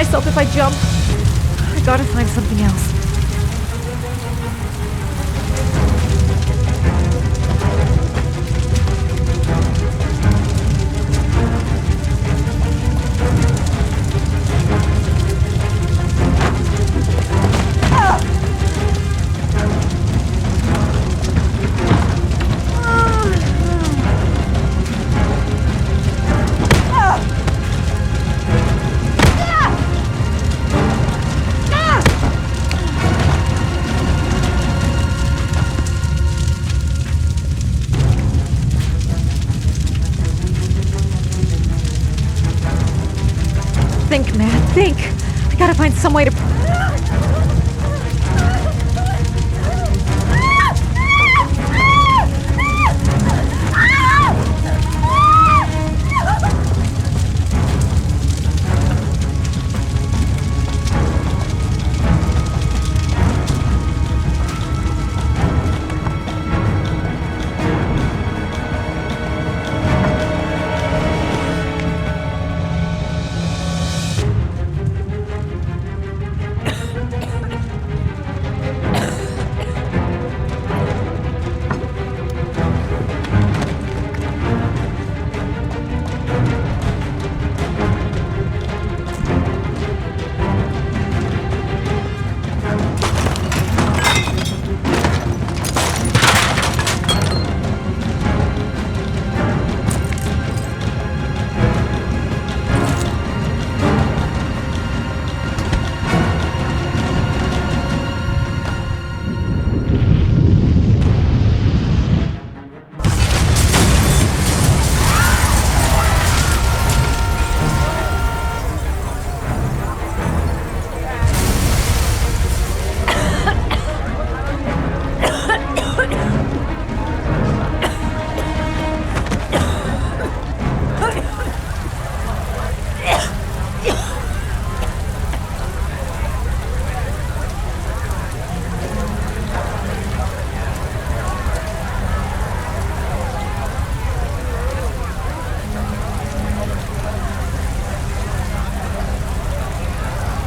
myself if I jump. I gotta find something else. Think, man, think. I gotta find some way to...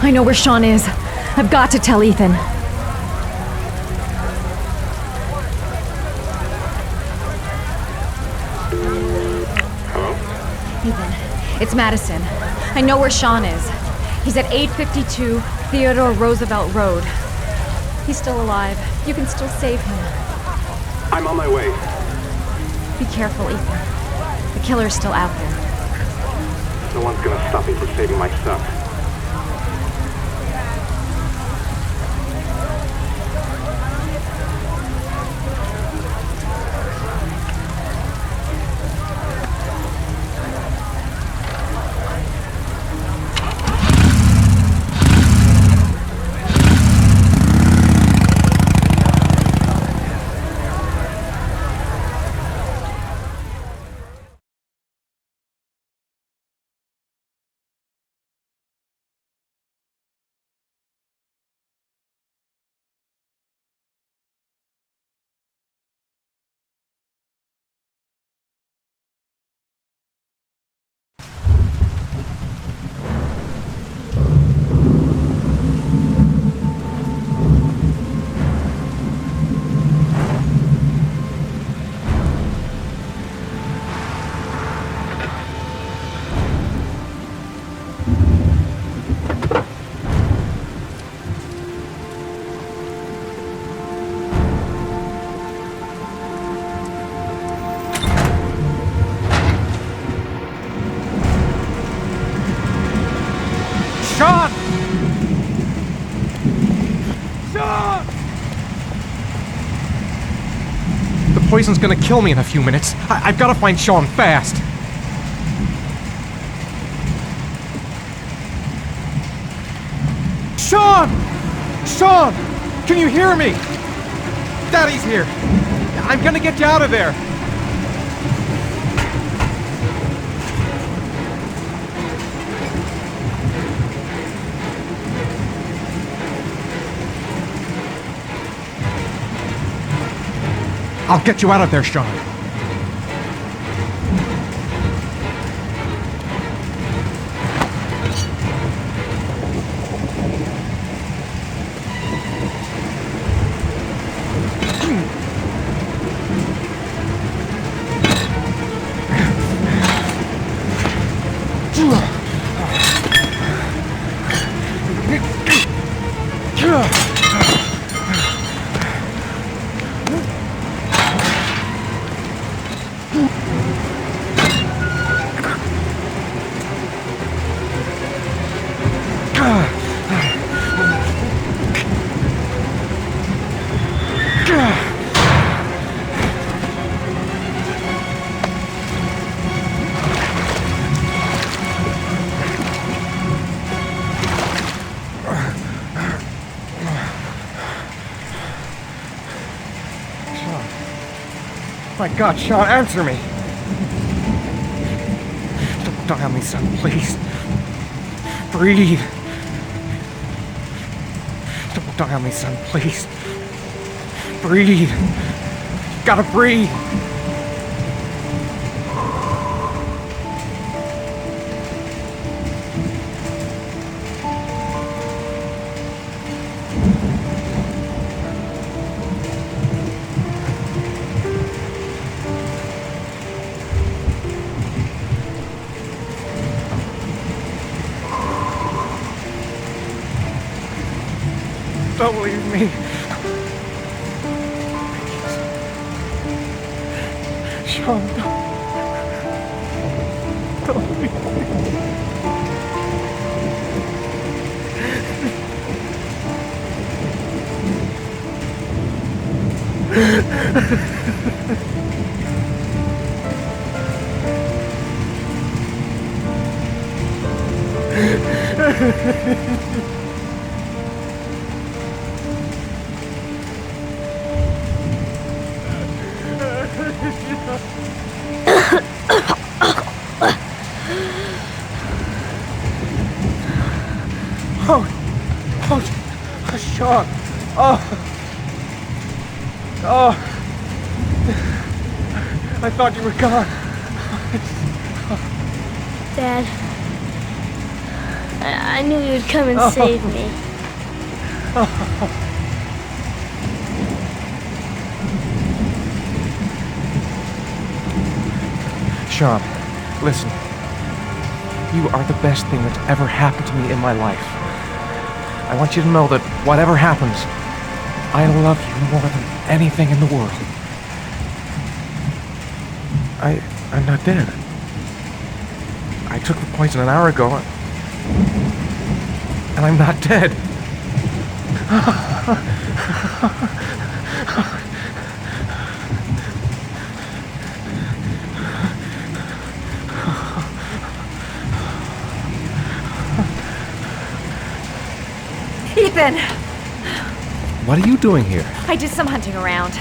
I know where Sean is. I've got to tell Ethan. Hello? Ethan, it's Madison. I know where Sean is. He's at 852 Theodore Roosevelt Road. He's still alive. You can still save him. I'm on my way. Be careful, Ethan. The killer's still out there. No one's gonna stop me from saving my son. Sean! Sean! The poison's gonna kill me in a few minutes. I've gotta find Sean fast. Sean! Sean! Can you hear me? Daddy's here. I'm gonna get you out of there. I'll get you out of there, Sean. My God, Sean, answer me! Don't help me, son, please. Breathe. Don't help me, son, please. Breathe. You gotta breathe. Don't leave me. Sean, don't leave me. Sean. I thought you were gone. Dad, I knew you'd come and save me. Sean, listen. You are the best thing that's ever happened to me in my life. I want you to know that whatever happens, I love you more than anything in the world. I'm not dead. I took the poison an hour ago, and I'm not dead. Ethan! What are you doing here? I did some hunting around.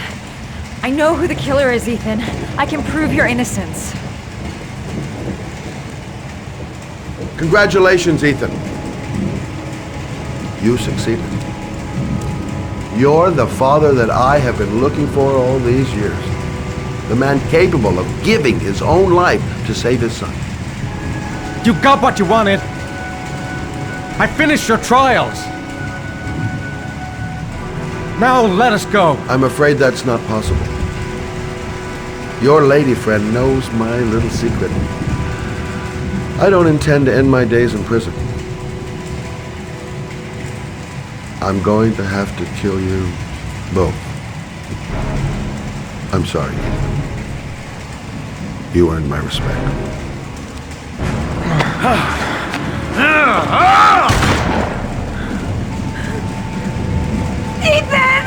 I know who the killer is, Ethan. I can prove your innocence. Congratulations, Ethan. You succeeded. You're the father that I have been looking for all these years. The man capable of giving his own life to save his son. You got what you wanted. I finished your trials. Now let us go. I'm afraid that's not possible. Your lady friend knows my little secret. I don't intend to end my days in prison. I'm going to have to kill you both. I'm sorry, Ethan. You earned my respect. Ethan!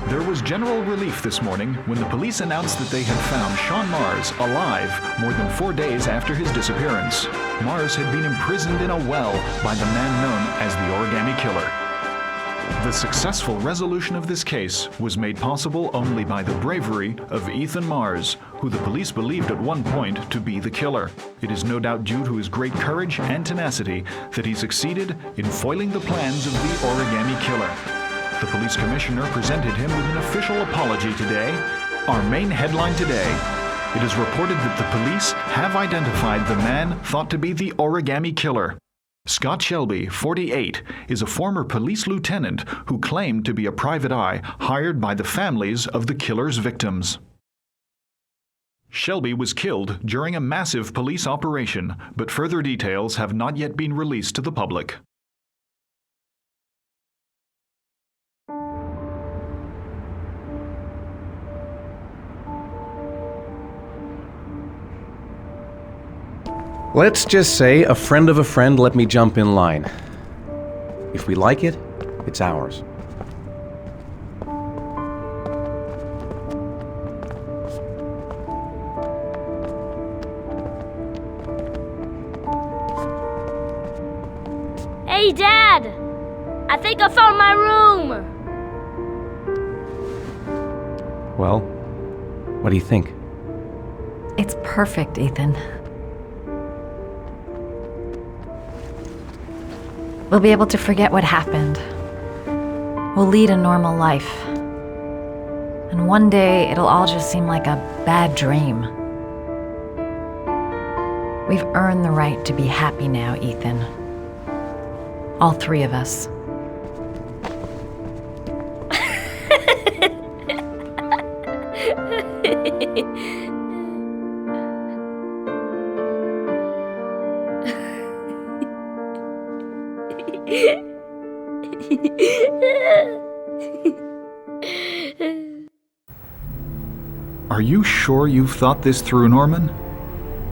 There was general relief this morning when the police announced that they had found Sean Mars alive more than 4 days after his disappearance. Mars had been imprisoned in a well by the man known as the Origami Killer. The successful resolution of this case was made possible only by the bravery of Ethan Mars, who the police believed at one point to be the killer. It is no doubt due to his great courage and tenacity that he succeeded in foiling the plans of the Origami Killer. The police commissioner presented him with an official apology today. Our main headline today: it is reported that the police have identified the man thought to be the Origami Killer. Scott Shelby, 48, is a former police lieutenant who claimed to be a private eye hired by the families of the killer's victims. Shelby was killed during a massive police operation, but further details have not yet been released to the public. Let's just say a friend of a friend let me jump in line. If we like it, it's ours. Hey, Dad! I think I found my room! Well, what do you think? It's perfect, Ethan. We'll be able to forget what happened. We'll lead a normal life. And one day, it'll all just seem like a bad dream. We've earned the right to be happy now, Ethan. All three of us. Are you sure you've thought this through, Norman?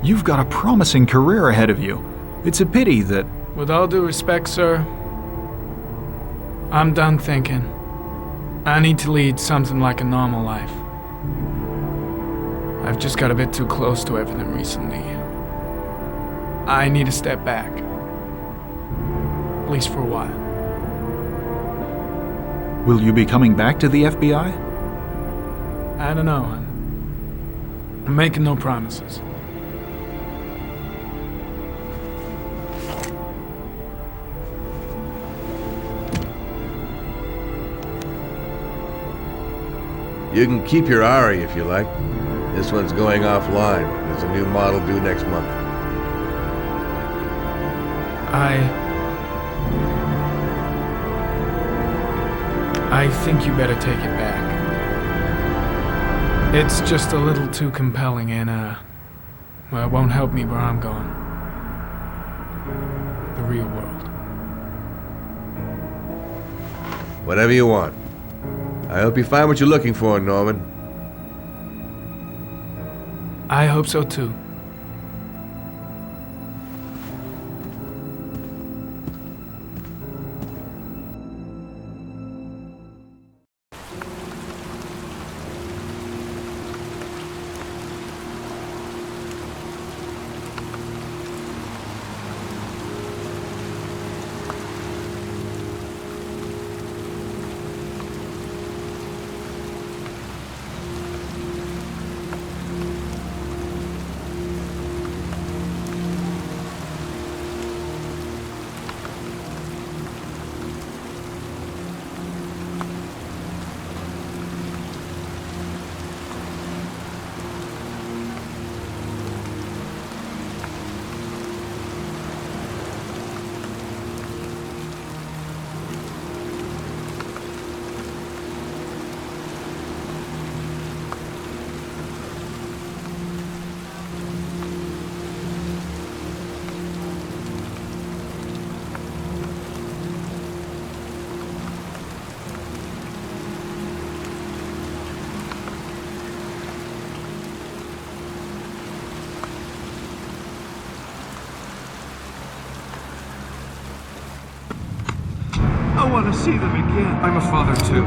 You've got a promising career ahead of you. It's a pity that... With all due respect, sir, I'm done thinking. I need to lead something like a normal life. I've just got a bit too close to everything recently. I need to step back. At least for a while. Will you be coming back to the FBI? I don't know. I'm making no promises. You can keep your Ari if you like. This one's going offline. There's a new model due next month. I think you better take it back. It's just a little too compelling and, well, it won't help me where I'm going. The real world. Whatever you want. I hope you find what you're looking for, Norman. I hope so too. I want to see them again. I'm a father too.